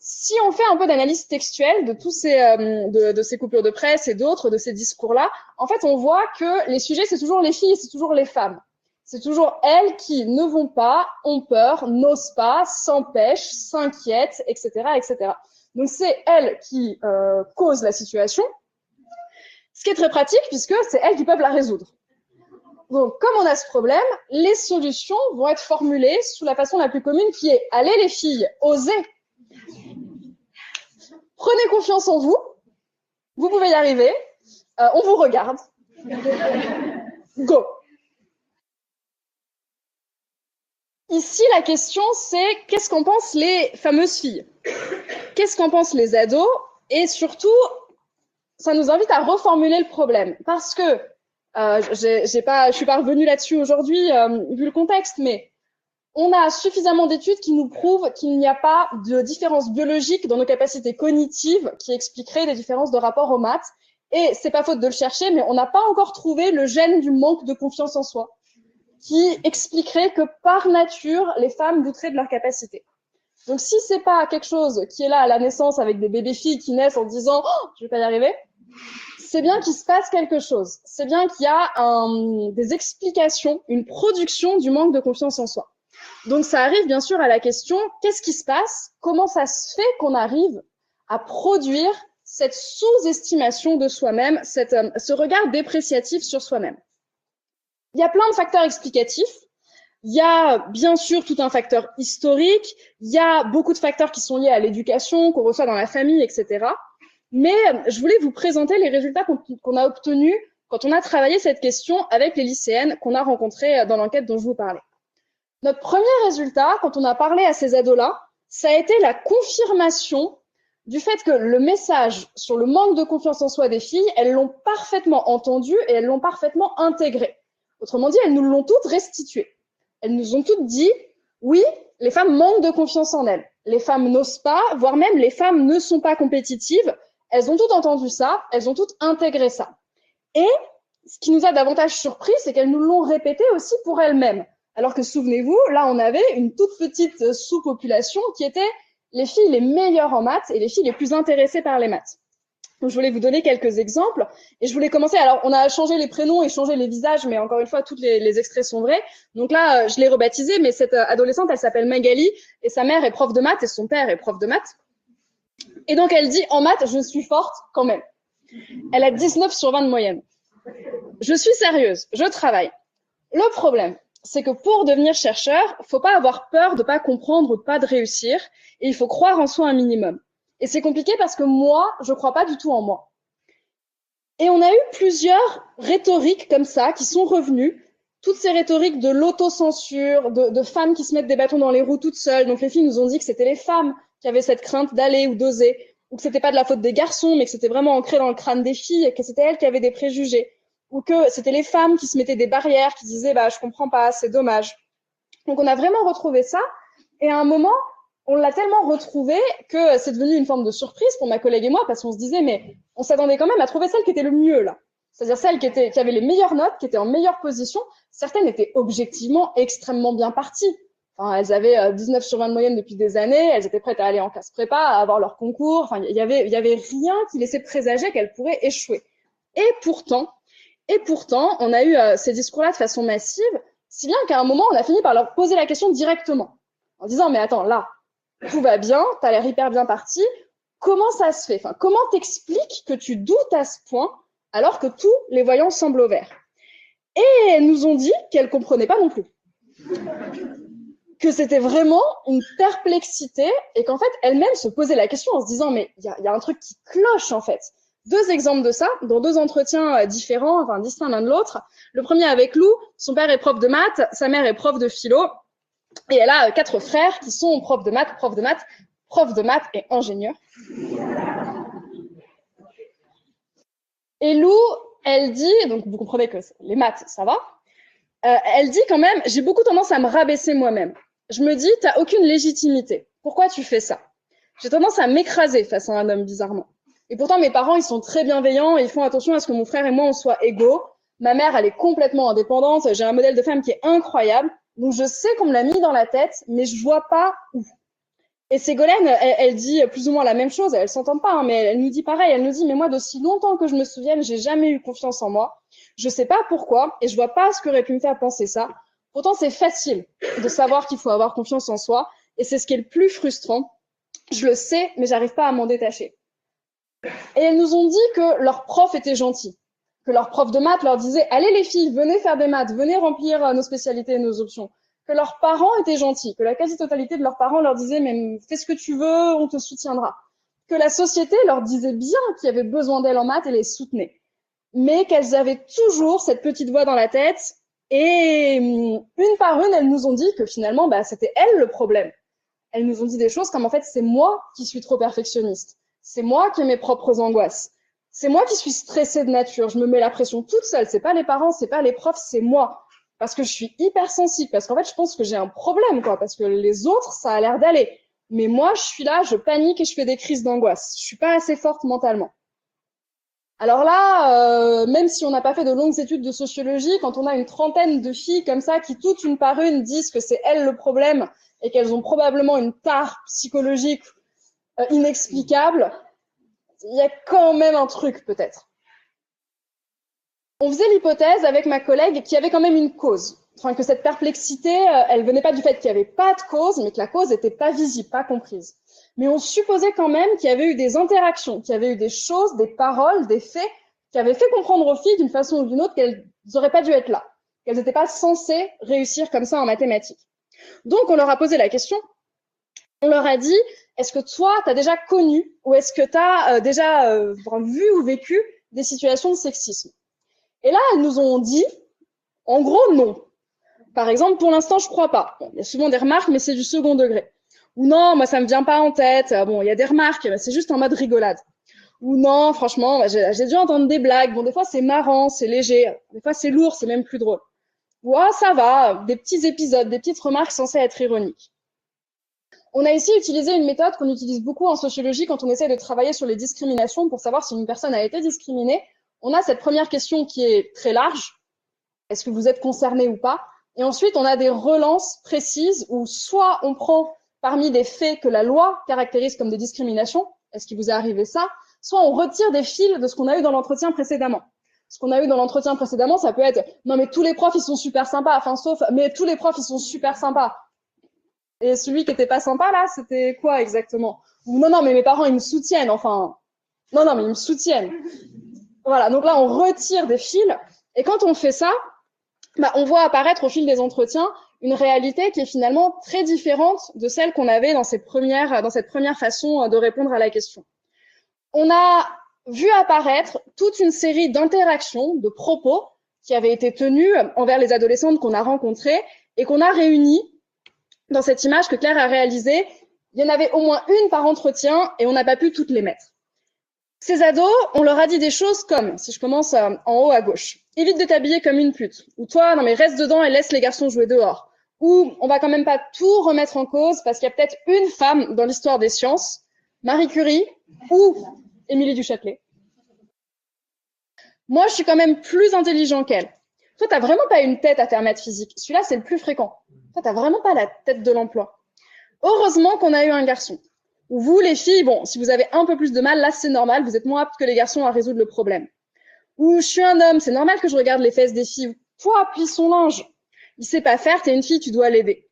Si on fait un peu d'analyse textuelle de tous ces coupures de presse et d'autres de ces discours-là, en fait, on voit que les sujets, c'est toujours les filles, c'est toujours les femmes. C'est toujours elles qui ne vont pas, ont peur, n'osent pas, s'empêchent, s'inquiètent, etc., etc. Donc, c'est elles qui causent la situation, ce qui est très pratique puisque c'est elles qui peuvent la résoudre. Donc, comme on a ce problème, les solutions vont être formulées sous la façon la plus commune qui est « Allez les filles, osez ! Prenez confiance en vous, vous pouvez y arriver, on vous regarde. Go !» Ici, la question, c'est qu'est-ce qu'en pensent les fameuses filles? Qu'est-ce qu'en pensent les ados? Et surtout, ça nous invite à reformuler le problème. Parce que je suis pas revenue là-dessus aujourd'hui, vu le contexte, mais On a suffisamment d'études qui nous prouvent qu'il n'y a pas de différence biologique dans nos capacités cognitives qui expliqueraient des différences de rapport aux maths. Et c'est pas faute de le chercher, mais on n'a pas encore trouvé le gène du manque de confiance en soi qui expliquerait que par nature, les femmes douteraient de leurs capacités. Donc si c'est pas quelque chose qui est là à la naissance avec des bébés filles qui naissent en disant oh, je vais pas y arriver, c'est bien qu'il se passe quelque chose. C'est bien qu'il y a des explications, une production du manque de confiance en soi. Donc ça arrive bien sûr à la question, qu'est-ce qui se passe? Comment ça se fait qu'on arrive à produire cette sous-estimation de soi-même, ce regard dépréciatif sur soi-même? Il y a plein de facteurs explicatifs. Il y a bien sûr tout un facteur historique. Il y a beaucoup de facteurs qui sont liés à l'éducation, qu'on reçoit dans la famille, etc. Mais je voulais vous présenter les résultats qu'on a obtenus quand on a travaillé cette question avec les lycéennes qu'on a rencontrées dans l'enquête dont je vous parlais. Notre premier résultat, quand on a parlé à ces ados-là, ça a été la confirmation du fait que le message sur le manque de confiance en soi des filles, elles l'ont parfaitement entendu et elles l'ont parfaitement intégré. Autrement dit, elles nous l'ont toutes restitué. Elles nous ont toutes dit, oui, les femmes manquent de confiance en elles. Les femmes n'osent pas, voire même les femmes ne sont pas compétitives. Elles ont toutes entendu ça, elles ont toutes intégré ça. Et ce qui nous a davantage surpris, c'est qu'elles nous l'ont répété aussi pour elles-mêmes. Alors que souvenez-vous, là, on avait une toute petite sous-population qui était les filles les meilleures en maths et les filles les plus intéressées par les maths. Donc, je voulais vous donner quelques exemples et je voulais commencer. Alors, on a changé les prénoms et changé les visages, mais encore une fois, tous les extraits sont vrais. Donc là, je l'ai rebaptisée, mais cette adolescente, elle s'appelle Magali et sa mère est prof de maths et son père est prof de maths. Et donc, elle dit, en maths, je suis forte quand même. Elle a 19 sur 20 de moyenne. Je suis sérieuse, je travaille. Le problème, c'est que pour devenir chercheur, faut pas avoir peur de pas comprendre ou de pas de réussir et il faut croire en soi un minimum. Et c'est compliqué parce que moi, je crois pas du tout en moi. Et on a eu plusieurs rhétoriques comme ça qui sont revenues. Toutes ces rhétoriques de l'autocensure, de femmes qui se mettent des bâtons dans les roues toutes seules. Donc les filles nous ont dit que c'était les femmes qui avaient cette crainte d'aller ou d'oser, ou que c'était pas de la faute des garçons, mais que c'était vraiment ancré dans le crâne des filles et que c'était elles qui avaient des préjugés. Ou que c'était les femmes qui se mettaient des barrières, qui disaient bah je comprends pas, c'est dommage. Donc on a vraiment retrouvé ça. Et à un moment, on l'a tellement retrouvé que c'est devenu une forme de surprise pour ma collègue et moi, parce qu'on se disait, mais on s'attendait quand même à trouver celle qui était le mieux, là. C'est-à-dire celle qui avait les meilleures notes, qui était en meilleure position. Certaines étaient objectivement extrêmement bien parties. Enfin, elles avaient 19 sur 20 de moyenne depuis des années, elles étaient prêtes à aller en classe prépa, à avoir leur concours. Enfin, il y avait rien qui laissait présager qu'elles pourraient échouer. Et pourtant, on a eu ces discours-là de façon massive, si bien qu'à un moment, on a fini par leur poser la question directement, en disant, mais attends, là, tout va bien, t'as l'air hyper bien parti, comment ça se fait? Enfin, comment t'expliques que tu doutes à ce point alors que tous les voyants semblent au vert? Et elles nous ont dit qu'elles comprenaient pas non plus. Que c'était vraiment une perplexité et qu'en fait, elles-mêmes se posaient la question en se disant, mais il y a un truc qui cloche en fait. Deux exemples de ça, dans deux entretiens différents, enfin distincts l'un de l'autre. Le premier avec Lou, son père est prof de maths, sa mère est prof de philo, et elle a 4 frères qui sont prof de maths et ingénieurs. Et Lou, elle dit, donc vous comprenez que les maths, ça va, elle dit quand même, j'ai beaucoup tendance à me rabaisser moi-même. Je me dis, t'as aucune légitimité. Pourquoi tu fais ça? J'ai tendance à m'écraser face à un homme, bizarrement. Et pourtant, mes parents, ils sont très bienveillants et ils font attention à ce que mon frère et moi, on soit égaux. Ma mère, elle est complètement indépendante. J'ai un modèle de femme qui est incroyable. Donc, je sais qu'on me l'a mis dans la tête, mais je vois pas où. Et Ségolène, elle dit plus ou moins la même chose. Elles s'entendent pas, hein, mais elle nous dit pareil. Elle nous dit, mais moi, d'aussi longtemps que je me souvienne, j'ai jamais eu confiance en moi. Je sais pas pourquoi et je vois pas ce qui aurait pu me faire penser ça. Pourtant, c'est facile de savoir qu'il faut avoir confiance en soi et c'est ce qui est le plus frustrant. Je le sais, mais j'arrive pas à m'en détacher. Et elles nous ont dit que leur prof était gentil, que leur prof de maths leur disait « Allez les filles, venez faire des maths, venez remplir nos spécialités et nos options », que leurs parents étaient gentils, que la quasi-totalité de leurs parents leur disaient « Mais fais ce que tu veux, on te soutiendra », que la société leur disait bien qu'il y avait besoin d'elles en maths et les soutenait, mais qu'elles avaient toujours cette petite voix dans la tête et une par une, elles nous ont dit que finalement, c'était elles le problème. Elles nous ont dit des choses comme « En fait, c'est moi qui suis trop perfectionniste. C'est moi qui ai mes propres angoisses. C'est moi qui suis stressée de nature. Je me mets la pression toute seule. C'est pas les parents, c'est pas les profs, c'est moi. parce que je suis hypersensible, parce qu'en fait, je pense que j'ai un problème, quoi, parce que les autres, ça a l'air d'aller. Mais moi, je suis là, je panique et je fais des crises d'angoisse. Je suis pas assez forte mentalement. Alors là, même si on n'a pas fait de longues études de sociologie, quand on a une trentaine de filles comme ça qui, toutes une par une, disent que c'est elles le problème et qu'elles ont probablement une tare psychologique inexplicable, il y a quand même un truc peut-être. On faisait l'hypothèse avec ma collègue qu'il y avait quand même une cause. Enfin, que cette perplexité, elle venait pas du fait qu'il n'y avait pas de cause, mais que la cause n'était pas visible, pas comprise. Mais on supposait quand même qu'il y avait eu des interactions, qu'il y avait eu des choses, des paroles, des faits qui avaient fait comprendre aux filles d'une façon ou d'une autre qu'elles n'auraient pas dû être là, qu'elles n'étaient pas censées réussir comme ça en mathématiques. Donc, on leur a posé la question, on leur a dit, est-ce que toi, tu as déjà connu ou est-ce que tu as déjà vu ou vécu des situations de sexisme? Et là, elles nous ont dit, en gros, non. Par exemple, pour l'instant, je crois pas. Bon, il y a souvent des remarques, mais c'est du second degré. Ou non, moi, ça me vient pas en tête. Bon, il y a des remarques, mais c'est juste en mode rigolade. Ou non, franchement, j'ai dû entendre des blagues. Bon, des fois, c'est marrant, c'est léger. Des fois, c'est lourd, c'est même plus drôle. Ou ah, ça va, des petits épisodes, des petites remarques censées être ironiques. On a ici utilisé une méthode qu'on utilise beaucoup en sociologie quand on essaie de travailler sur les discriminations pour savoir si une personne a été discriminée. On a cette première question qui est très large. Est-ce que vous êtes concerné ou pas? Et ensuite, on a des relances précises où soit on prend parmi des faits que la loi caractérise comme des discriminations, est-ce qu'il vous est arrivé ça? Soit on retire des fils de ce qu'on a eu dans l'entretien précédemment. Ce qu'on a eu dans l'entretien précédemment, ça peut être « Non mais tous les profs, ils sont super sympas », enfin sauf « Mais tous les profs, ils sont super sympas ». Et celui qui était pas sympa, là, c'était quoi exactement? Ou non, mais mes parents, ils me soutiennent, enfin… Non, mais ils me soutiennent. Voilà, donc là, on retire des fils. Et quand on fait ça, on voit apparaître au fil des entretiens une réalité qui est finalement très différente de celle qu'on avait dans cette première façon de répondre à la question. On a vu apparaître toute une série d'interactions, de propos qui avaient été tenus envers les adolescentes qu'on a rencontrées et qu'on a réunis dans cette image que Claire a réalisée. Il y en avait au moins une par entretien et on n'a pas pu toutes les mettre. Ces ados, on leur a dit des choses comme, si je commence en haut à gauche, évite de t'habiller comme une pute. Ou toi, non mais reste dedans et laisse les garçons jouer dehors. Ou on va quand même pas tout remettre en cause parce qu'il y a peut-être une femme dans l'histoire des sciences, Marie Curie ou Émilie du Châtelet. Moi, je suis quand même plus intelligent qu'elle. Toi, t'as vraiment pas une tête à faire maths physique. Celui-là, c'est le plus fréquent. Toi, t'as vraiment pas la tête de l'emploi. Heureusement qu'on a eu un garçon. Ou vous, les filles, bon, si vous avez un peu plus de mal, là, c'est normal, vous êtes moins aptes que les garçons à résoudre le problème. Ou je suis un homme, c'est normal que je regarde les fesses des filles. Toi, plie son linge. Il sait pas faire, t'es une fille, tu dois l'aider.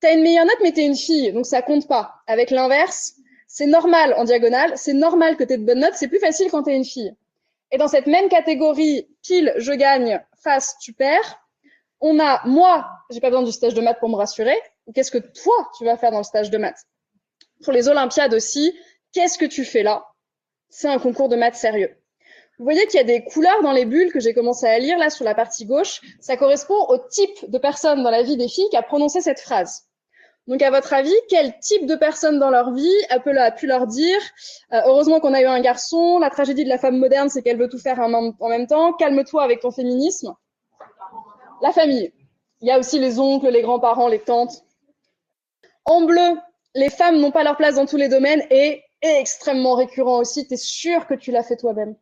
T'as une meilleure note, mais t'es une fille, donc ça compte pas. Avec l'inverse, c'est normal en diagonale, c'est normal que t'aies de bonnes notes, c'est plus facile quand t'es une fille. Et dans cette même catégorie, pile, je gagne, face, tu perds, on a, moi, j'ai pas besoin du stage de maths pour me rassurer, ou qu'est-ce que toi, tu vas faire dans le stage de maths? Pour les Olympiades aussi, qu'est-ce que tu fais là? C'est un concours de maths sérieux. Vous voyez qu'il y a des couleurs dans les bulles que j'ai commencé à lire là sur la partie gauche. Ça correspond au type de personne dans la vie des filles qui a prononcé cette phrase. Donc à votre avis, quel type de personne dans leur vie a pu leur dire heureusement qu'on a eu un garçon, la tragédie de la femme moderne c'est qu'elle veut tout faire en même temps, calme-toi avec ton féminisme. La famille. Il y a aussi les oncles, les grands-parents, les tantes. En bleu, les femmes n'ont pas leur place dans tous les domaines et extrêmement récurrent aussi, t'es sûr que tu l'as fait toi-même.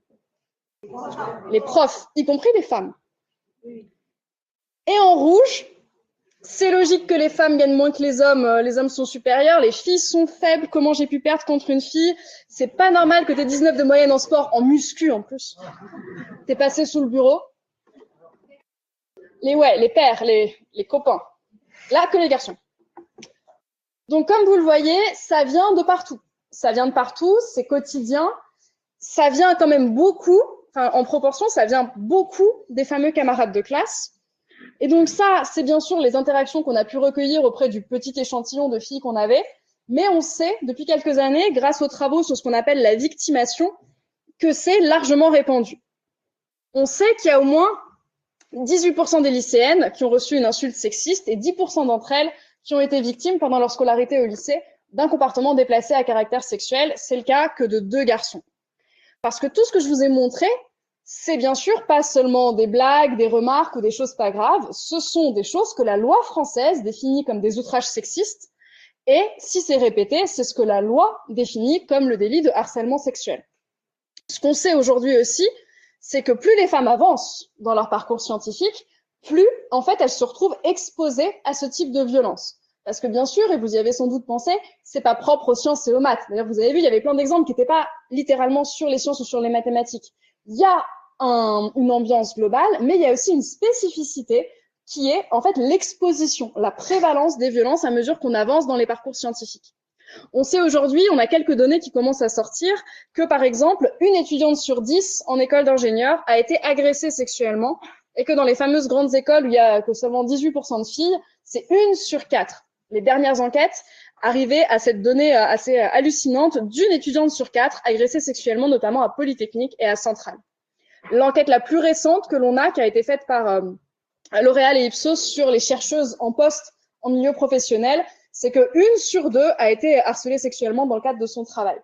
Les profs, y compris les femmes. Et en rouge, c'est logique que les femmes gagnent moins que les hommes sont supérieurs, les filles sont faibles, comment j'ai pu perdre contre une fille? C'est pas normal que t'aies 19 de moyenne en sport, en muscu en plus. T'es passé sous le bureau. Les pères, les copains. Là, que les garçons. Donc, comme vous le voyez, ça vient de partout. Ça vient de partout, c'est quotidien. Ça vient quand même beaucoup, enfin, en proportion, ça vient beaucoup des fameux camarades de classe. Et donc ça, c'est bien sûr les interactions qu'on a pu recueillir auprès du petit échantillon de filles qu'on avait. Mais on sait, depuis quelques années, grâce aux travaux sur ce qu'on appelle la victimation, que c'est largement répandu. On sait qu'il y a au moins 18% des lycéennes qui ont reçu une insulte sexiste et 10% d'entre elles qui ont été victimes pendant leur scolarité au lycée d'un comportement déplacé à caractère sexuel. C'est le cas que de 2 garçons. Parce que tout ce que je vous ai montré, c'est bien sûr pas seulement des blagues, des remarques ou des choses pas graves, ce sont des choses que la loi française définit comme des outrages sexistes, et si c'est répété, c'est ce que la loi définit comme le délit de harcèlement sexuel. Ce qu'on sait aujourd'hui aussi, c'est que plus les femmes avancent dans leur parcours scientifique, plus, en fait, elles se retrouvent exposées à ce type de violence. Parce que bien sûr, et vous y avez sans doute pensé, c'est pas propre aux sciences et aux maths. D'ailleurs, vous avez vu, il y avait plein d'exemples qui n'étaient pas littéralement sur les sciences ou sur les mathématiques. Il y a une ambiance globale, mais il y a aussi une spécificité qui est en fait l'exposition, la prévalence des violences à mesure qu'on avance dans les parcours scientifiques. On sait aujourd'hui, on a quelques données qui commencent à sortir, que par exemple, une étudiante sur 10 en école d'ingénieur a été agressée sexuellement, et que dans les fameuses grandes écoles où il y a que seulement 18% de filles, c'est 1 sur 4. Les dernières enquêtes arrivaient à cette donnée assez hallucinante d'une étudiante sur 4 agressée sexuellement, notamment à Polytechnique et à Centrale. L'enquête la plus récente que l'on a, qui a été faite par L'Oréal et Ipsos sur les chercheuses en poste en milieu professionnel, c'est que 1 sur 2 a été harcelée sexuellement dans le cadre de son travail.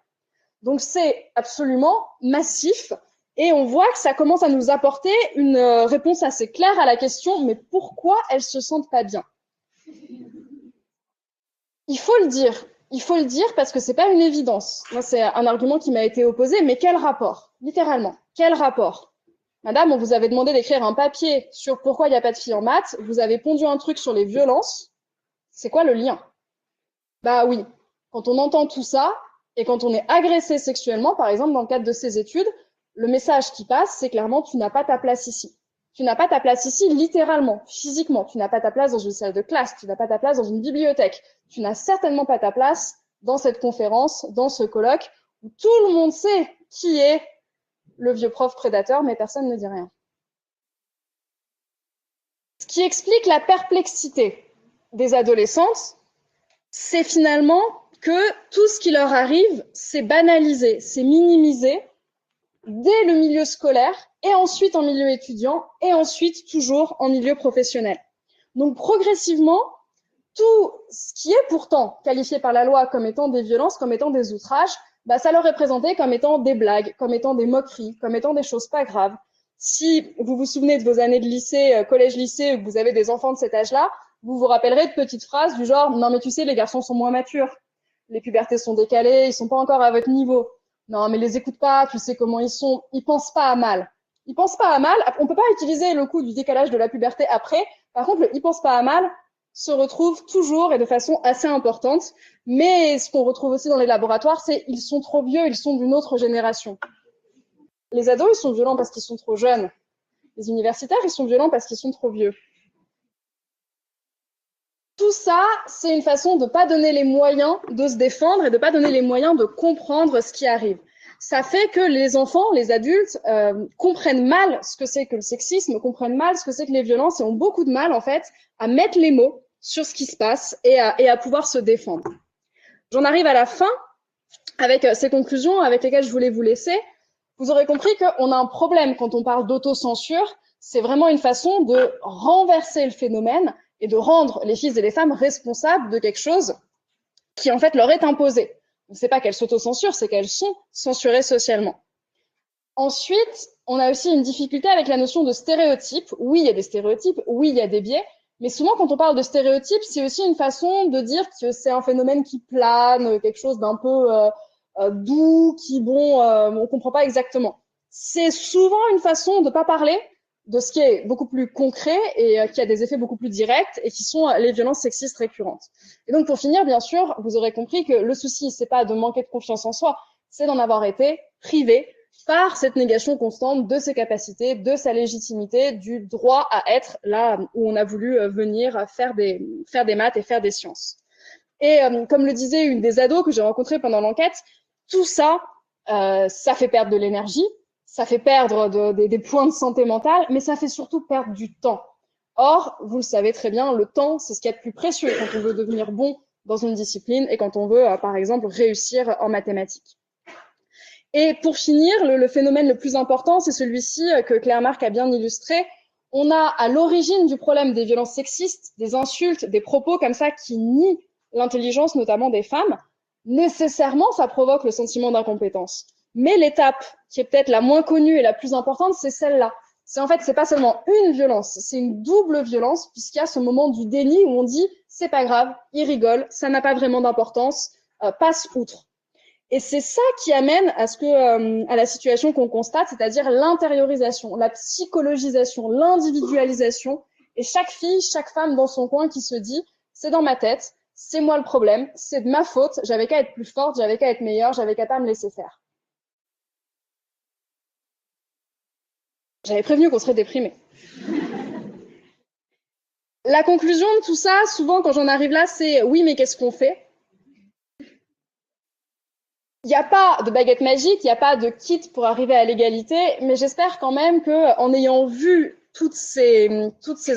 Donc c'est absolument massif et on voit que ça commence à nous apporter une réponse assez claire à la question, mais pourquoi elles se sentent pas bien? Il faut le dire parce que c'est pas une évidence. Moi, c'est un argument qui m'a été opposé, mais quel rapport? Littéralement, quel rapport? Madame, on vous avait demandé d'écrire un papier sur pourquoi il n'y a pas de filles en maths, vous avez pondu un truc sur les violences. C'est quoi le lien? Bah oui, quand on entend tout ça, et quand on est agressé sexuellement, par exemple, dans le cadre de ces études, le message qui passe, c'est clairement, tu n'as pas ta place ici. Tu n'as pas ta place ici littéralement, physiquement. Tu n'as pas ta place dans une salle de classe, tu n'as pas ta place dans une bibliothèque. Tu n'as certainement pas ta place dans cette conférence, dans ce colloque, où tout le monde sait qui est le vieux prof prédateur, mais personne ne dit rien. Ce qui explique la perplexité des adolescentes, c'est finalement que tout ce qui leur arrive, c'est banalisé, c'est minimisé dès le milieu scolaire et ensuite en milieu étudiant et ensuite toujours en milieu professionnel. Donc progressivement, tout ce qui est pourtant qualifié par la loi comme étant des violences, comme étant des outrages, bah, ça leur est présenté comme étant des blagues, comme étant des moqueries, comme étant des choses pas graves. Si vous vous souvenez de vos années de lycée, collège-lycée, où vous avez des enfants de cet âge-là, vous vous rappellerez de petites phrases du genre « Non mais tu sais, les garçons sont moins matures, les pubertés sont décalées, ils sont pas encore à votre niveau. Non mais les écoute pas, tu sais comment ils sont, ils pensent pas à mal. » Ils pensent pas à mal, on peut pas utiliser le coup du décalage de la puberté après, par contre le « ils pensent pas à mal » se retrouve toujours et de façon assez importante. Mais ce qu'on retrouve aussi dans les laboratoires, c'est ils sont trop vieux, ils sont d'une autre génération. Les ados, ils sont violents parce qu'ils sont trop jeunes. Les universitaires, ils sont violents parce qu'ils sont trop vieux. Tout ça, c'est une façon de ne pas donner les moyens de se défendre et de ne pas donner les moyens de comprendre ce qui arrive. Ça fait que les enfants, les adultes, comprennent mal ce que c'est que le sexisme, comprennent mal ce que c'est que les violences et ont beaucoup de mal, en fait, à mettre les mots sur ce qui se passe et à pouvoir se défendre. J'en arrive à la fin avec ces conclusions avec lesquelles je voulais vous laisser. Vous aurez compris qu'on a un problème quand on parle d'autocensure. C'est vraiment une façon de renverser le phénomène et de rendre les filles et les femmes responsables de quelque chose qui, en fait, leur est imposé. C'est pas qu'elles s'autocensurent, c'est qu'elles sont censurées socialement. Ensuite, on a aussi une difficulté avec la notion de stéréotype. Oui, il y a des stéréotypes, oui, il y a des biais, mais souvent, quand on parle de stéréotypes, c'est aussi une façon de dire que c'est un phénomène qui plane, quelque chose d'un peu doux, qui, bon, on comprend pas exactement. C'est souvent une façon de pas parler de ce qui est beaucoup plus concret et qui a des effets beaucoup plus directs et qui sont les violences sexistes récurrentes. Et donc, pour finir, bien sûr, vous aurez compris que le souci, c'est pas de manquer de confiance en soi, c'est d'en avoir été privé par cette négation constante de ses capacités, de sa légitimité, du droit à être là où on a voulu venir faire des maths et faire des sciences. Et comme le disait une des ados que j'ai rencontrées pendant l'enquête, tout ça, ça fait perdre de l'énergie, ça fait perdre des points de santé mentale, mais ça fait surtout perdre du temps. Or, vous le savez très bien, le temps, c'est ce qu'il y a de plus précieux quand on veut devenir bon dans une discipline et quand on veut, par exemple, réussir en mathématiques. Et pour finir, le phénomène le plus important, c'est celui-ci que Claire Marc a bien illustré. On a à l'origine du problème des violences sexistes, des insultes, des propos comme ça qui nient l'intelligence, notamment des femmes. Nécessairement, ça provoque le sentiment d'incompétence. Mais l'étape qui est peut-être la moins connue et la plus importante, c'est celle-là. C'est en fait, c'est pas seulement une violence, c'est une double violence, puisqu'il y a ce moment du déni où on dit c'est pas grave, il rigole, ça n'a pas vraiment d'importance, passe outre. Et c'est ça qui amène à la situation qu'on constate, c'est-à-dire l'intériorisation, la psychologisation, l'individualisation, et chaque fille, chaque femme dans son coin qui se dit c'est dans ma tête, c'est moi le problème, c'est de ma faute, j'avais qu'à être plus forte, j'avais qu'à être meilleure, j'avais qu'à pas me laisser faire. J'avais prévenu qu'on serait déprimé. La conclusion de tout ça, souvent quand j'en arrive là, c'est oui, mais qu'est-ce qu'on fait? Il n'y a pas de baguette magique, il n'y a pas de kit pour arriver à l'égalité, mais j'espère quand même qu'en ayant vu toutes ces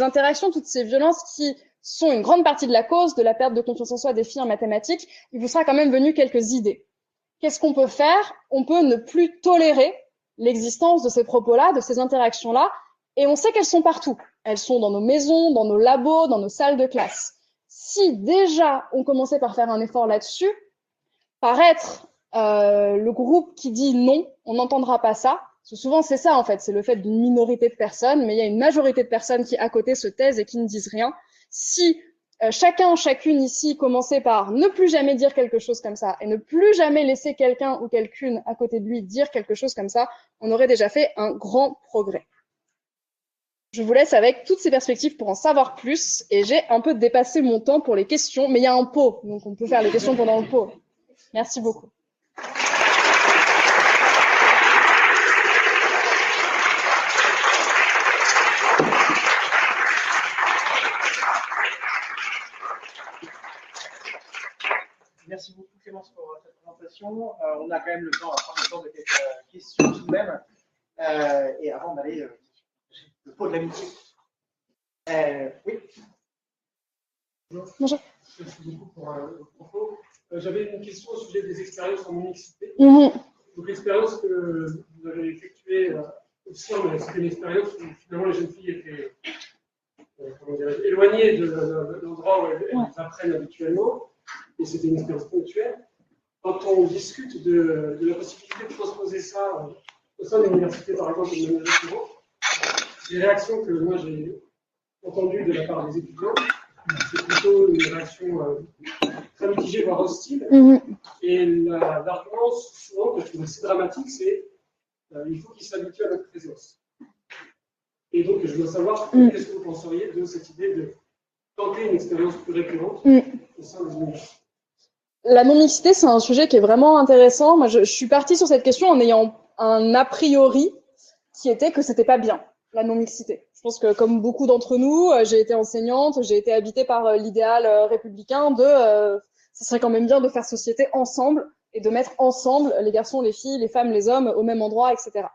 interactions, toutes ces violences qui sont une grande partie de la cause de la perte de confiance en soi des filles en mathématiques, il vous sera quand même venu quelques idées. Qu'est-ce qu'on peut faire? On peut ne plus tolérer l'existence de ces propos-là, de ces interactions-là, et on sait qu'elles sont partout. Elles sont dans nos maisons, dans nos labos, dans nos salles de classe. Si déjà on commençait par faire un effort là-dessus, par être le groupe qui dit non, on n'entendra pas ça. Parce que souvent c'est ça en fait, c'est le fait d'une minorité de personnes, mais il y a une majorité de personnes qui à côté se taisent et qui ne disent rien. Si chacun, chacune ici commençait par ne plus jamais dire quelque chose comme ça et ne plus jamais laisser quelqu'un ou quelqu'une à côté de lui dire quelque chose comme ça, on aurait déjà fait un grand progrès. Je vous laisse avec toutes ces perspectives pour en savoir plus et j'ai un peu dépassé mon temps pour les questions, mais il y a un pot, donc on peut faire les questions pendant le pot. Merci beaucoup. Merci beaucoup Clémence pour cette présentation. On a quand même le temps, à prendre le temps de quelques questions tout de même. Et avant d'aller le pot de l'amitié. Oui. Bonjour. Merci beaucoup pour vos propos. J'avais une question au sujet des expériences en non-mixité. Donc l'expérience que vous avez effectuée aussi, c'était une expérience où finalement les jeunes filles étaient éloignées de l'endroit où elles apprennent habituellement. Et c'était une expérience ponctuelle. Quand on discute de la possibilité de transposer ça au sein de l'université, par exemple, de manière récurrente, les réactions que moi j'ai entendues de la part des étudiants, c'est plutôt une réaction très mitigée, voire hostile. Et l'argument souvent que je trouve assez dramatique, c'est il faut qu'ils s'habituent à notre présence. Et donc, je dois savoir qu'est-ce que vous penseriez de cette idée de tenter une expérience plus récurrente au sein des universités. La non-mixité, c'est un sujet qui est vraiment intéressant. Moi, je suis partie sur cette question en ayant un a priori qui était que c'était pas bien, la non-mixité. Je pense que comme beaucoup d'entre nous, j'ai été enseignante, j'ai été habitée par l'idéal républicain de ce serait quand même bien de faire société ensemble et de mettre ensemble les garçons, les filles, les femmes, les hommes au même endroit, etc.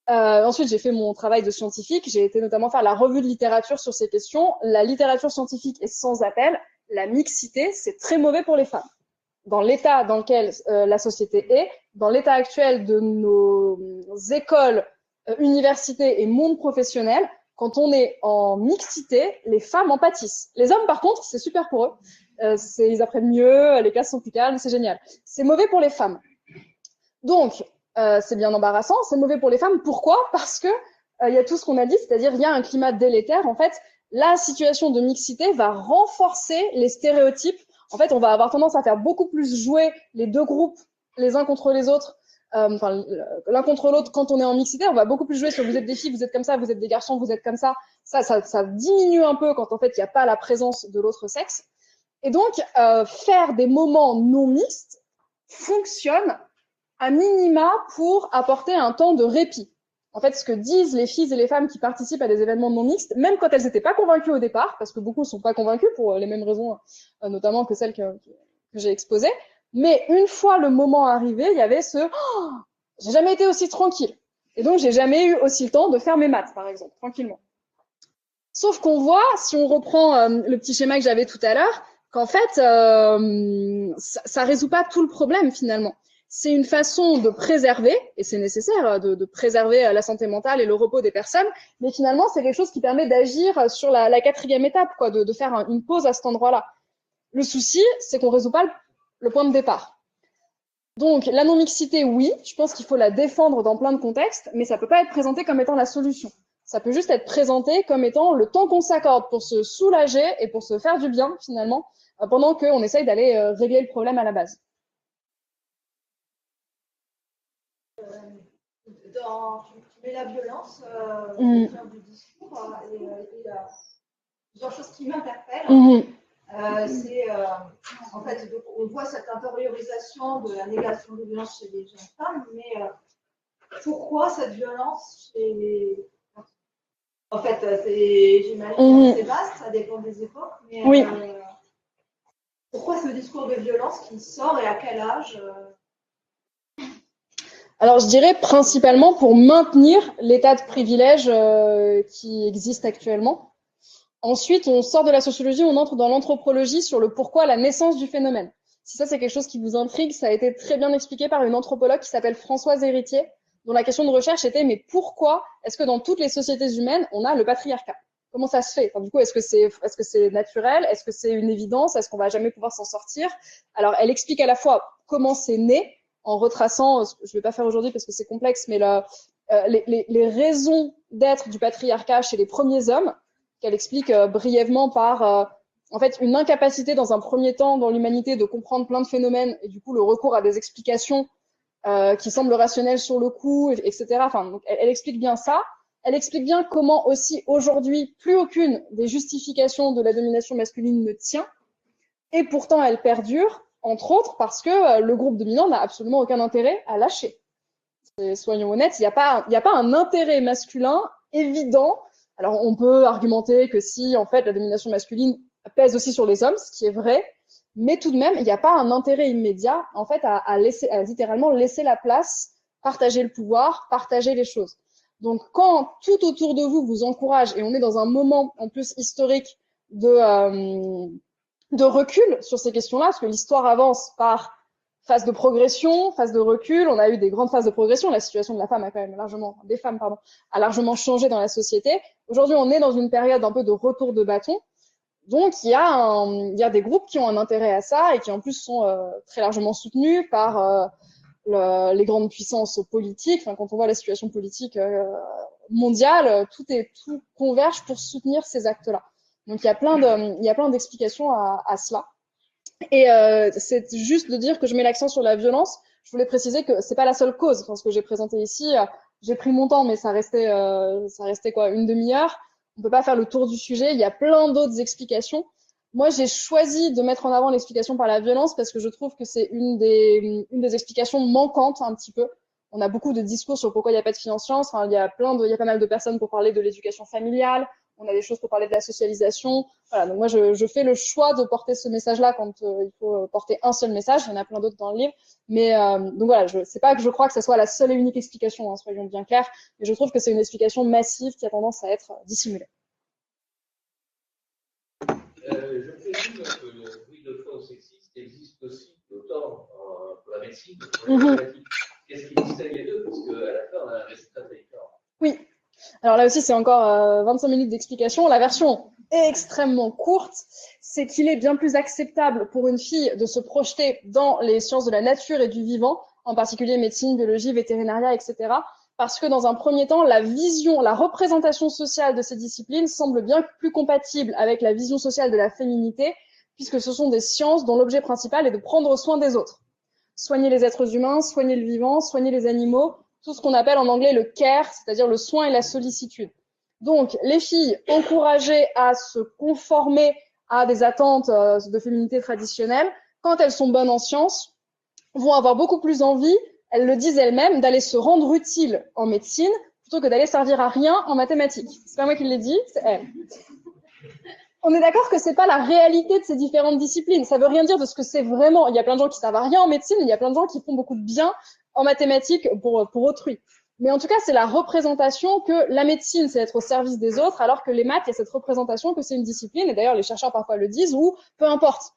Ensuite, j'ai fait mon travail de scientifique. J'ai été notamment faire la revue de littérature sur ces questions. La littérature scientifique est sans appel. La mixité, c'est très mauvais pour les femmes. Dans l'état dans lequel la société est, dans l'état actuel de nos écoles, universités et monde professionnel, quand on est en mixité, les femmes en pâtissent. Les hommes, par contre, c'est super pour eux. Ils apprennent mieux, les classes sont plus calmes, c'est génial. C'est mauvais pour les femmes. Donc, c'est bien embarrassant, c'est mauvais pour les femmes. Pourquoi? Parce que il y a tout ce qu'on a dit, c'est-à-dire il y a un climat délétère. En fait, la situation de mixité va renforcer les stéréotypes. En fait, on va avoir tendance à faire beaucoup plus jouer les deux groupes les uns contre les autres, l'un contre l'autre quand on est en mixité. On va beaucoup plus jouer sur vous êtes des filles, vous êtes comme ça, vous êtes des garçons, vous êtes comme ça. Ça diminue un peu quand en fait il n'y a pas la présence de l'autre sexe. Et donc, faire des moments non mixtes fonctionne à minima pour apporter un temps de répit. En fait, ce que disent les filles et les femmes qui participent à des événements non mixtes, même quand elles n'étaient pas convaincues au départ, parce que beaucoup ne sont pas convaincues pour les mêmes raisons, notamment que celles que j'ai exposées, mais une fois le moment arrivé, il y avait ce oh, « j'ai jamais été aussi tranquille ». Et donc, j'ai jamais eu aussi le temps de faire mes maths, par exemple, tranquillement. Sauf qu'on voit, si on reprend le petit schéma que j'avais tout à l'heure, qu'en fait, ça résout pas tout le problème, finalement. C'est une façon de préserver, et c'est nécessaire de préserver la santé mentale et le repos des personnes, mais finalement, c'est quelque chose qui permet d'agir sur la quatrième étape, quoi, de faire une pause à cet endroit-là. Le souci, c'est qu'on résout pas le point de départ. Donc, la non-mixité, oui, je pense qu'il faut la défendre dans plein de contextes, mais ça peut pas être présenté comme étant la solution. Ça peut juste être présenté comme étant le temps qu'on s'accorde pour se soulager et pour se faire du bien, finalement, pendant qu'on essaye d'aller régler le problème à la base. Tu mets la violence au cœur du discours, et il y a plusieurs choses qui m'interpellent. En fait, donc, on voit cette intériorisation de la négation de violence chez les jeunes femmes, mais pourquoi cette violence chez les... En fait, j'imagine que c'est vaste, ça dépend des époques, mais oui. Pourquoi ce discours de violence qui sort et à quel âge Alors, je dirais principalement pour maintenir l'état de privilège qui existe actuellement. Ensuite, on sort de la sociologie, on entre dans l'anthropologie sur le pourquoi, la naissance du phénomène. Si ça, c'est quelque chose qui vous intrigue, ça a été très bien expliqué par une anthropologue qui s'appelle Françoise Héritier, dont la question de recherche était, mais pourquoi est-ce que dans toutes les sociétés humaines, on a le patriarcat? Comment ça se fait? Enfin, du coup, est-ce que c'est naturel? Est-ce que c'est une évidence? Est-ce qu'on va jamais pouvoir s'en sortir? Alors, elle explique à la fois comment c'est né, en retraçant, je vais pas faire aujourd'hui parce que c'est complexe, mais les raisons d'être du patriarcat chez les premiers hommes, qu'elle explique brièvement par en fait une incapacité dans un premier temps dans l'humanité de comprendre plein de phénomènes et du coup le recours à des explications qui semblent rationnelles sur le coup, etc. Enfin, donc elle explique bien ça. Elle explique bien comment aussi aujourd'hui plus aucune des justifications de la domination masculine ne tient et pourtant elle perdure, entre autres parce que le groupe dominant n'a absolument aucun intérêt à lâcher. Et soyons honnêtes, il n'y a pas un intérêt masculin évident. Alors, on peut argumenter que si, en fait, la domination masculine pèse aussi sur les hommes, ce qui est vrai, mais tout de même, il n'y a pas un intérêt immédiat, en fait, à littéralement laisser la place, partager le pouvoir, partager les choses. Donc, quand tout autour de vous vous encourage, et on est dans un moment, en plus, historique de recul sur ces questions-là, parce que l'histoire avance par phase de progression, phase de recul, on a eu des grandes phases de progression, la situation de la femme a quand même a largement changé dans la société. Aujourd'hui, on est dans une période un peu de retour de bâton. Donc, il y a des groupes qui ont un intérêt à ça et qui en plus sont très largement soutenus par les grandes puissances politiques. Enfin, quand on voit la situation politique mondiale, tout converge pour soutenir ces actes-là. Donc, il y a plein d'explications à cela. Et c'est juste de dire que je mets l'accent sur la violence. Je voulais préciser que c'est pas la seule cause. Enfin, ce que j'ai présenté ici, j'ai pris mon temps, mais ça restait quoi, une demi-heure. On peut pas faire le tour du sujet. Il y a plein d'autres explications. Moi, j'ai choisi de mettre en avant l'explication par la violence parce que je trouve que c'est une des explications manquantes un petit peu. On a beaucoup de discours sur pourquoi il n'y a pas de financiance. Enfin, il y a pas mal de personnes pour parler de l'éducation familiale. On a des choses pour parler de la socialisation. Voilà, donc moi, je fais le choix de porter ce message-là quand il faut porter un seul message. Il y en a plein d'autres dans le livre. Mais donc voilà, c'est pas que je crois que ce soit la seule et unique explication, hein, soyons bien clairs, mais je trouve que c'est une explication massive qui a tendance à être dissimulée. Je présume que le bruit de fond sexiste existe aussi autant pour la médecine que pour la mathématique. Qu'est-ce qui distingue les deux? Parce qu'à la fin, on a un résultat très différent. Oui. Alors là aussi, c'est encore 25 minutes d'explication. La version extrêmement courte, c'est qu'il est bien plus acceptable pour une fille de se projeter dans les sciences de la nature et du vivant, en particulier médecine, biologie, vétérinaria, etc. Parce que dans un premier temps, la représentation sociale de ces disciplines semble bien plus compatible avec la vision sociale de la féminité, puisque ce sont des sciences dont l'objet principal est de prendre soin des autres. Soigner les êtres humains, soigner le vivant, soigner les animaux, tout ce qu'on appelle en anglais le care, c'est-à-dire le soin et la sollicitude. Donc, les filles encouragées à se conformer à des attentes de féminité traditionnelles, quand elles sont bonnes en sciences, vont avoir beaucoup plus envie, elles le disent elles-mêmes, d'aller se rendre utiles en médecine plutôt que d'aller servir à rien en mathématiques. C'est pas moi qui l'ai dit, c'est elles. On est d'accord que c'est pas la réalité de ces différentes disciplines. Ça veut rien dire de ce que c'est vraiment. Il y a plein de gens qui servent à rien en médecine, il y a plein de gens qui font beaucoup de bien en mathématiques pour autrui. Mais en tout cas, c'est la représentation que la médecine, c'est être au service des autres, alors que les maths, il y a cette représentation que c'est une discipline, et d'ailleurs, les chercheurs parfois le disent, ou peu importe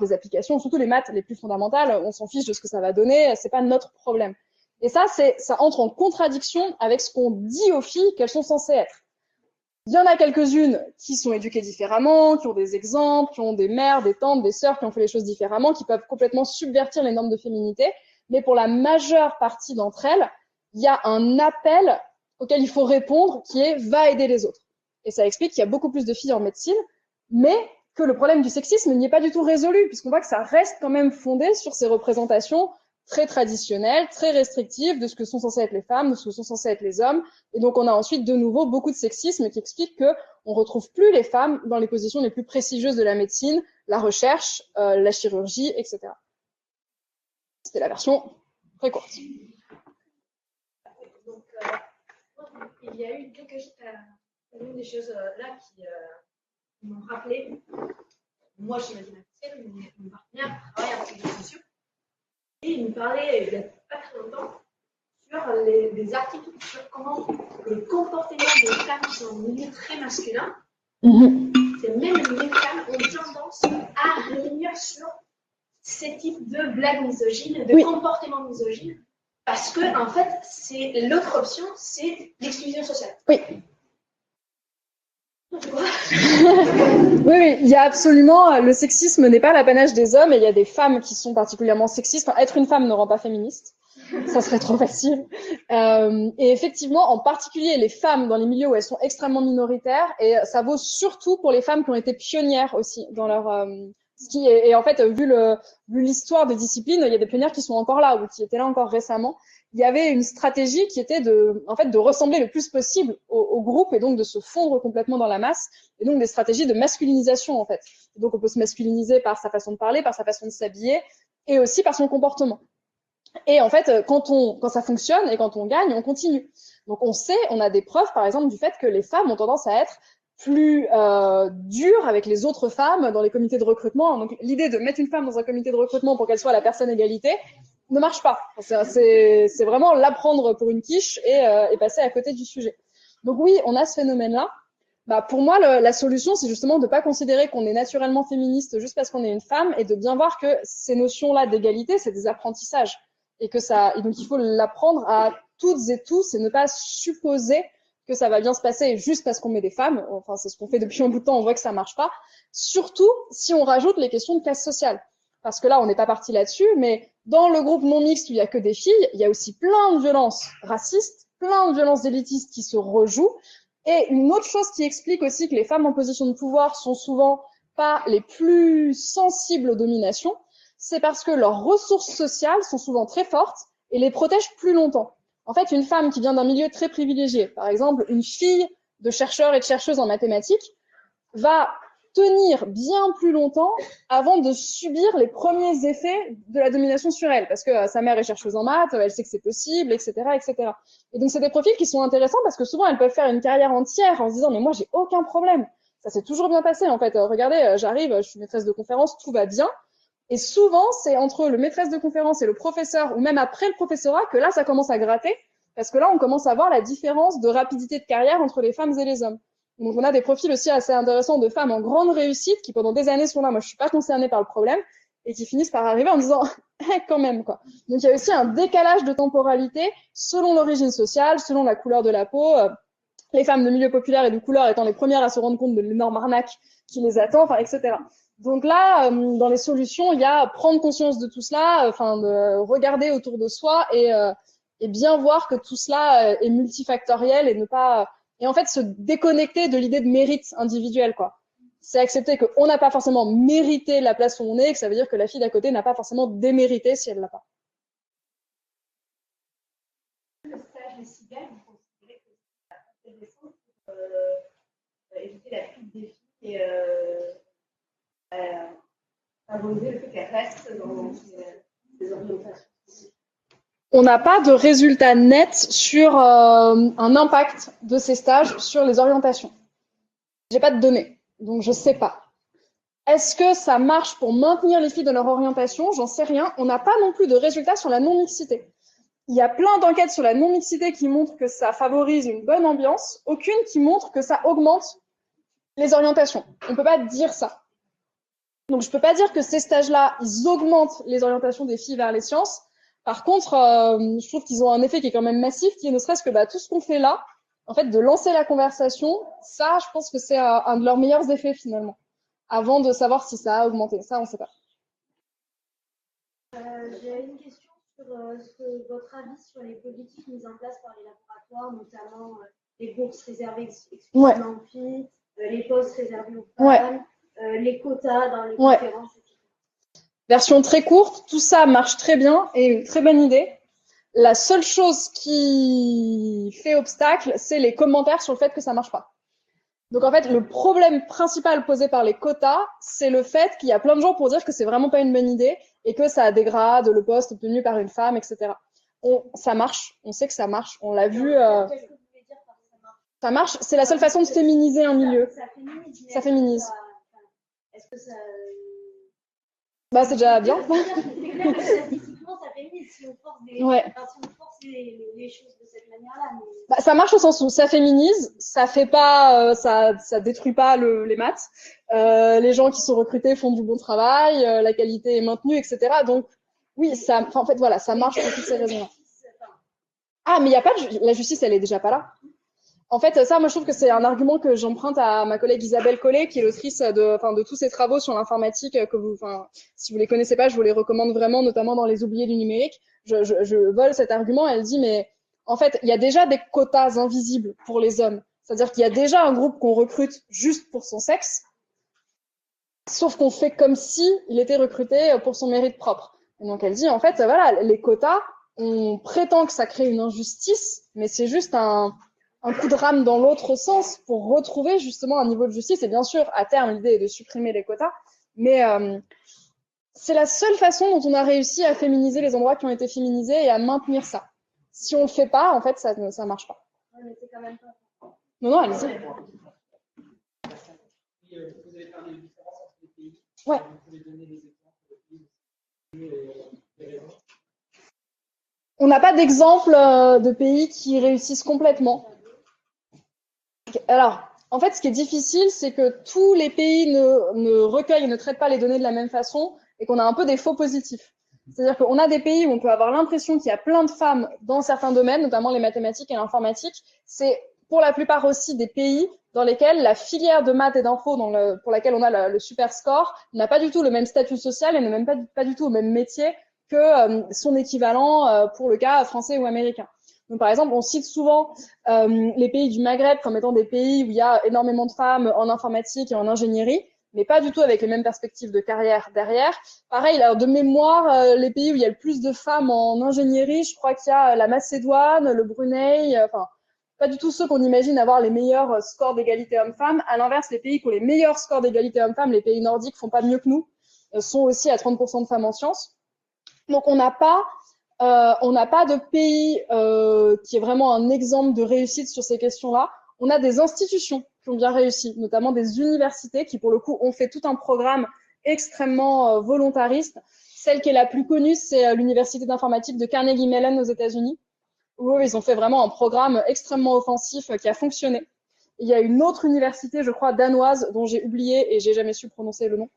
les applications, surtout les maths les plus fondamentales, on s'en fiche de ce que ça va donner, c'est pas notre problème. Et ça entre en contradiction avec ce qu'on dit aux filles qu'elles sont censées être. Il y en a quelques-unes qui sont éduquées différemment, qui ont des exemples, qui ont des mères, des tantes, des sœurs qui ont fait les choses différemment, qui peuvent complètement subvertir les normes de féminité. mais pour la majeure partie d'entre elles, il y a un appel auquel il faut répondre qui est « va aider les autres ». Et ça explique qu'il y a beaucoup plus de filles en médecine, mais que le problème du sexisme n'y est pas du tout résolu, puisqu'on voit que ça reste quand même fondé sur ces représentations très traditionnelles, très restrictives de ce que sont censées être les femmes, de ce que sont censés être les hommes. Et donc, on a ensuite de nouveau beaucoup de sexisme qui explique qu'on retrouve plus les femmes dans les positions les plus prestigieuses de la médecine, la recherche, la chirurgie, etc. C'était la version très courte. Donc, il y a eu une des choses là qui m'ont rappelé. Moi, je suis mathématicienne, mais mon partenaire travaille en réseaux sociaux. Et il me parlait il n'y a pas très longtemps sur des articles sur comment le comportement des femmes sont un milieu très masculin. C'est même les femmes ont tendance à revenir sur ces types de blagues misogynes, de comportements misogynes, parce que en fait, c'est l'autre option, c'est l'exclusion sociale. Oui. Oui, il y a absolument, le sexisme n'est pas l'apanage des hommes et il y a des femmes qui sont particulièrement sexistes. Enfin, être une femme ne rend pas féministe. Ça serait trop facile. Et effectivement, en particulier les femmes dans les milieux où elles sont extrêmement minoritaires, et ça vaut surtout pour les femmes qui ont été pionnières aussi dans leur et en fait, vu l'histoire des disciplines, il y a des pionnières qui sont encore là ou qui étaient là encore récemment. Il y avait une stratégie qui était de ressembler le plus possible au groupe et donc de se fondre complètement dans la masse, et donc des stratégies de masculinisation en fait. Et donc on peut se masculiniser par sa façon de parler, par sa façon de s'habiller, et aussi par son comportement. Et en fait, quand ça fonctionne et quand on gagne, on continue. Donc on a des preuves par exemple du fait que les femmes ont tendance à être plus dures avec les autres femmes dans les comités de recrutement. Donc l'idée de mettre une femme dans un comité de recrutement pour qu'elle soit la personne égalité ne marche pas. C'est vraiment la prendre pour une quiche et passer à côté du sujet. Donc oui, on a ce phénomène-là. Pour moi, la solution, c'est justement de ne pas considérer qu'on est naturellement féministe juste parce qu'on est une femme et de bien voir que ces notions-là d'égalité, c'est des apprentissages. Et donc il faut l'apprendre à toutes et tous et ne pas supposer que ça va bien se passer juste parce qu'on met des femmes. Enfin, c'est ce qu'on fait depuis un bout de temps, on voit que ça marche pas. Surtout si on rajoute les questions de classe sociale. Parce que là, on n'est pas parti là-dessus, mais dans le groupe non mixte où il y a que des filles, il y a aussi plein de violences racistes, plein de violences élitistes qui se rejouent. Et une autre chose qui explique aussi que les femmes en position de pouvoir sont souvent pas les plus sensibles aux dominations, c'est parce que leurs ressources sociales sont souvent très fortes et les protègent plus longtemps. En fait, une femme qui vient d'un milieu très privilégié, par exemple une fille de chercheurs et de chercheuses en mathématiques, va tenir bien plus longtemps avant de subir les premiers effets de la domination sur elle, parce que sa mère est chercheuse en maths, elle sait que c'est possible, etc., etc. Et donc c'est des profils qui sont intéressants parce que souvent elles peuvent faire une carrière entière en se disant mais moi j'ai aucun problème, ça s'est toujours bien passé en fait. Regardez, j'arrive, je suis maîtresse de conférence, tout va bien. Et souvent c'est entre le maîtresse de conférence et le professeur, ou même après le professorat, que là ça commence à gratter, parce que là on commence à voir la différence de rapidité de carrière entre les femmes et les hommes. Donc, on a des profils aussi assez intéressants de femmes en grande réussite qui, pendant des années, sont là. Moi, je suis pas concernée par le problème et qui finissent par arriver en disant, quand même, quoi. Donc, il y a aussi un décalage de temporalité selon l'origine sociale, selon la couleur de la peau. Les femmes de milieu populaire et de couleur étant les premières à se rendre compte de l'énorme arnaque qui les attend, enfin, etc. Donc là, dans les solutions, il y a prendre conscience de tout cela, de regarder autour de soi et bien voir que tout cela est multifactoriel et ne pas et en fait se déconnecter de l'idée de mérite individuel, quoi. C'est accepter qu'on n'a pas forcément mérité la place où on est, et que ça veut dire que la fille d'à côté n'a pas forcément démérité si elle l'a pas. Le stage des cigales, vous considérez que c'est intéressant pour éviter la fuite des filles et favoriser le fait qu'elles restent dans ces orientations. On n'a pas de résultat net sur un impact de ces stages sur les orientations. J'ai pas de données, donc je sais pas. Est-ce que ça marche pour maintenir les filles dans leur orientation? J'en sais rien. On n'a pas non plus de résultats sur la non-mixité. Il y a plein d'enquêtes sur la non-mixité qui montrent que ça favorise une bonne ambiance, aucune qui montre que ça augmente les orientations. On peut pas dire ça. Donc je peux pas dire que ces stages-là, ils augmentent les orientations des filles vers les sciences. Par contre, je trouve qu'ils ont un effet qui est quand même massif, qui est ne serait-ce que tout ce qu'on fait là, en fait, de lancer la conversation, ça, je pense que c'est un de leurs meilleurs effets finalement, avant de savoir si ça a augmenté. Ça, on ne sait pas. J'ai une question sur votre avis sur les politiques mises en place par les laboratoires, notamment les bourses réservées exclusivement aux filles, les postes réservés aux femmes, les quotas dans les conférences, etc. Version très courte, tout ça marche très bien et une très bonne idée. La seule chose qui fait obstacle, c'est les commentaires sur le fait que ça marche pas. Donc en fait, le problème principal posé par les quotas, c'est le fait qu'il y a plein de gens pour dire que c'est vraiment pas une bonne idée et que ça dégrade le poste obtenu par une femme, etc. Ça marche, on sait que ça marche, on l'a vu. Qu'est-ce que vous voulez dire par ça marche? Ça marche, c'est la seule façon de féminiser un milieu. Ça féminise. Est-ce que ça... Bah, c'est déjà bien. C'est clair que statistiquement, ça féminise. Si on force, si on force les choses de cette manière-là. Mais... Bah, ça marche au sens où ça féminise, ça fait pas, ça détruit pas les maths. Les gens qui sont recrutés font du bon travail, la qualité est maintenue, etc. Donc, oui, en fait, voilà, ça marche pour toutes ces raisons-là. Ah, mais il y a pas la justice, elle est déjà pas là. En fait, ça, moi, je trouve que c'est un argument que j'emprunte à ma collègue Isabelle Collet, qui est l'autrice de tous ces travaux sur l'informatique si vous les connaissez pas, je vous les recommande vraiment, notamment dans Les Oubliés du numérique. Je vole cet argument. Elle dit, mais en fait, il y a déjà des quotas invisibles pour les hommes. C'est-à-dire qu'il y a déjà un groupe qu'on recrute juste pour son sexe, sauf qu'on fait comme si il était recruté pour son mérite propre. Et donc, elle dit, en fait, voilà, les quotas, on prétend que ça crée une injustice, mais c'est juste un coup de rame dans l'autre sens pour retrouver justement un niveau de justice. Et bien sûr, à terme, l'idée est de supprimer les quotas, mais c'est la seule façon dont on a réussi à féminiser les endroits qui ont été féminisés et à maintenir ça. Si on le fait pas, en fait, ça marche pas. mais c'est quand même pas... Non, allez-y. Vous avez parlé de différence entre les pays. Ouais. Vous pouvez donner des exemples de pays. On n'a pas d'exemple de pays qui réussissent complètement. Alors, en fait, ce qui est difficile, c'est que tous les pays ne recueillent et ne traitent pas les données de la même façon et qu'on a un peu des faux positifs. C'est-à-dire qu'on a des pays où on peut avoir l'impression qu'il y a plein de femmes dans certains domaines, notamment les mathématiques et l'informatique. C'est pour la plupart aussi des pays dans lesquels la filière de maths et d'info pour laquelle on a le super score n'a pas du tout le même statut social et n'a même pas du tout le même métier que son équivalent pour le cas français ou américain. Donc, par exemple, on cite souvent les pays du Maghreb comme étant des pays où il y a énormément de femmes en informatique et en ingénierie, mais pas du tout avec les mêmes perspectives de carrière derrière. Pareil, alors de mémoire, les pays où il y a le plus de femmes en ingénierie, je crois qu'il y a la Macédoine, le Brunei, pas du tout ceux qu'on imagine avoir les meilleurs scores d'égalité hommes-femmes. À l'inverse, les pays qui ont les meilleurs scores d'égalité hommes-femmes, les pays nordiques, font pas mieux que nous, sont aussi à 30% de femmes en sciences. Donc, on n'a pas de pays qui est vraiment un exemple de réussite sur ces questions-là. On a des institutions qui ont bien réussi, notamment des universités qui, pour le coup, ont fait tout un programme extrêmement volontariste. Celle qui est la plus connue, c'est l'université d'informatique de Carnegie Mellon aux États-Unis, où ils ont fait vraiment un programme extrêmement offensif qui a fonctionné. Il y a une autre université, je crois, danoise, dont j'ai oublié et j'ai jamais su prononcer le nom,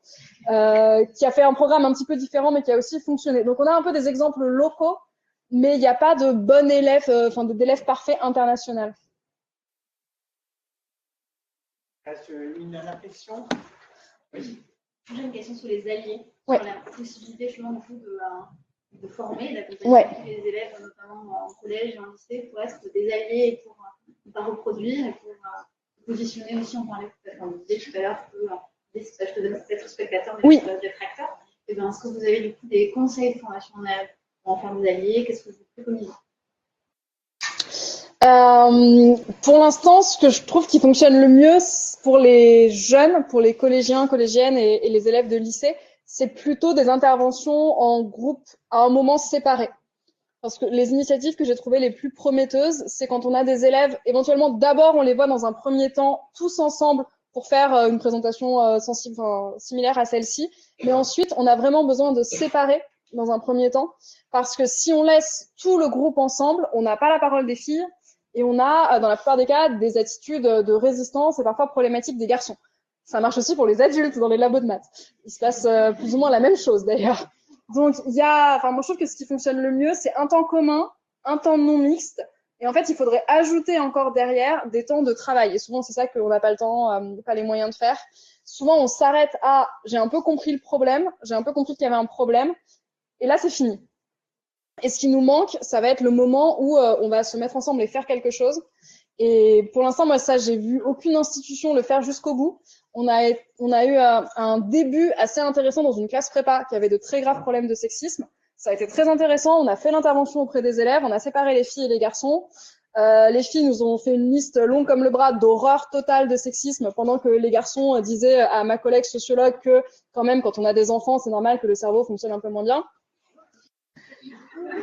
qui a fait un programme un petit peu différent, mais qui a aussi fonctionné. Donc, on a un peu des exemples locaux, mais il n'y a pas de bon élève, d'élève parfait international. Reste une dernière question. Oui. J'ai une question sur les alliés, Ouais. sur la possibilité justement de former, d'accompagner tous les élèves, notamment en collège et en lycée, pour être des alliés et pour ne pas reproduire et pour positionner aussi, on parlait peut-être, on disait tout à l'heure, je te donne peut-être aux spectateurs d'être acteurs. Et bien, est-ce que vous avez du coup des conseils de formation pour en faire des alliés? Qu'est-ce que vous préconisez? Pour l'instant, ce que je trouve qui fonctionne le mieux pour les jeunes, pour les collégiens, collégiennes et les élèves de lycée, c'est plutôt des interventions en groupe à un moment séparé. Parce que les initiatives que j'ai trouvées les plus prometteuses, c'est quand on a des élèves, éventuellement d'abord on les voit dans un premier temps tous ensemble pour faire une présentation similaire à celle-ci, mais ensuite on a vraiment besoin de séparer dans un premier temps, parce que si on laisse tout le groupe ensemble, on n'a pas la parole des filles et on a, dans la plupart des cas, des attitudes de résistance et parfois problématiques des garçons. Ça marche aussi pour les adultes dans les labos de maths. Il se passe plus ou moins la même chose d'ailleurs. Donc, moi, je trouve que ce qui fonctionne le mieux, c'est un temps commun, un temps non mixte. Et en fait, il faudrait ajouter encore derrière des temps de travail. Et souvent, c'est ça qu'on n'a pas le temps, pas les moyens de faire. Souvent, on s'arrête à « j'ai un peu compris le problème, j'ai un peu compris qu'il y avait un problème ». Et là, c'est fini. Et ce qui nous manque, ça va être le moment où on va se mettre ensemble et faire quelque chose. Et pour l'instant, moi, ça, j'ai vu aucune institution le faire jusqu'au bout. On a eu un début assez intéressant dans une classe prépa qui avait de très graves problèmes de sexisme. Ça a été très intéressant. On a fait l'intervention auprès des élèves. On a séparé les filles et les garçons. Les filles nous ont fait une liste longue comme le bras d'horreur totale de sexisme, pendant que les garçons disaient à ma collègue sociologue que quand même, quand on a des enfants, c'est normal que le cerveau fonctionne un peu moins bien.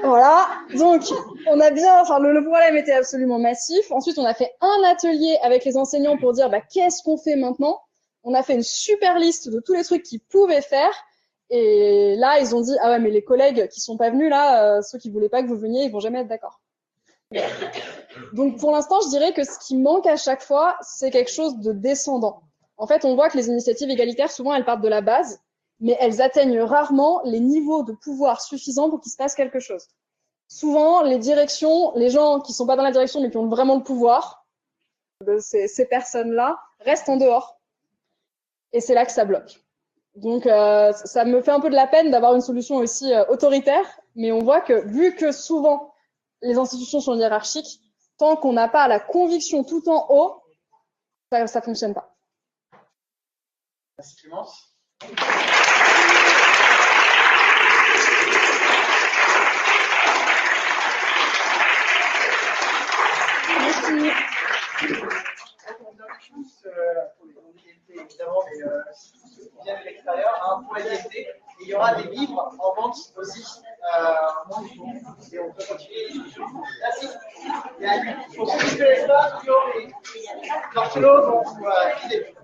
Voilà, donc on a bien, enfin le problème était absolument massif. Ensuite, on a fait un atelier avec les enseignants pour dire qu'est-ce qu'on fait maintenant. On a fait une super liste de tous les trucs qu'ils pouvaient faire. Et là, ils ont dit ah ouais, mais les collègues qui sont pas venus là, ceux qui voulaient pas que vous veniez, ils vont jamais être d'accord. Donc pour l'instant, je dirais que ce qui manque à chaque fois, c'est quelque chose de descendant. En fait, on voit que les initiatives égalitaires, souvent, elles partent de la base, mais elles atteignent rarement les niveaux de pouvoir suffisants pour qu'il se passe quelque chose. Souvent, les directions, les gens qui sont pas dans la direction mais qui ont vraiment le pouvoir, ces personnes-là restent en dehors. Et c'est là que ça bloque. Donc, ça me fait un peu de la peine d'avoir une solution aussi autoritaire, mais on voit que, vu que souvent les institutions sont hiérarchiques, tant qu'on n'a pas la conviction tout en haut, ça fonctionne pas. Merci Clémence. Merci. Évidemment, mais ceux qui viennent de l'extérieur, pour l'égalité. Et il y aura des livres en vente aussi. Et on peut continuer les discussions. Merci. Pour ceux qui ne connaissent pas, Guillaume et Marcelo vont vous guider.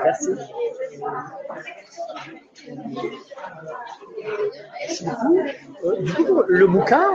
Merci. Du coup, le bouquin,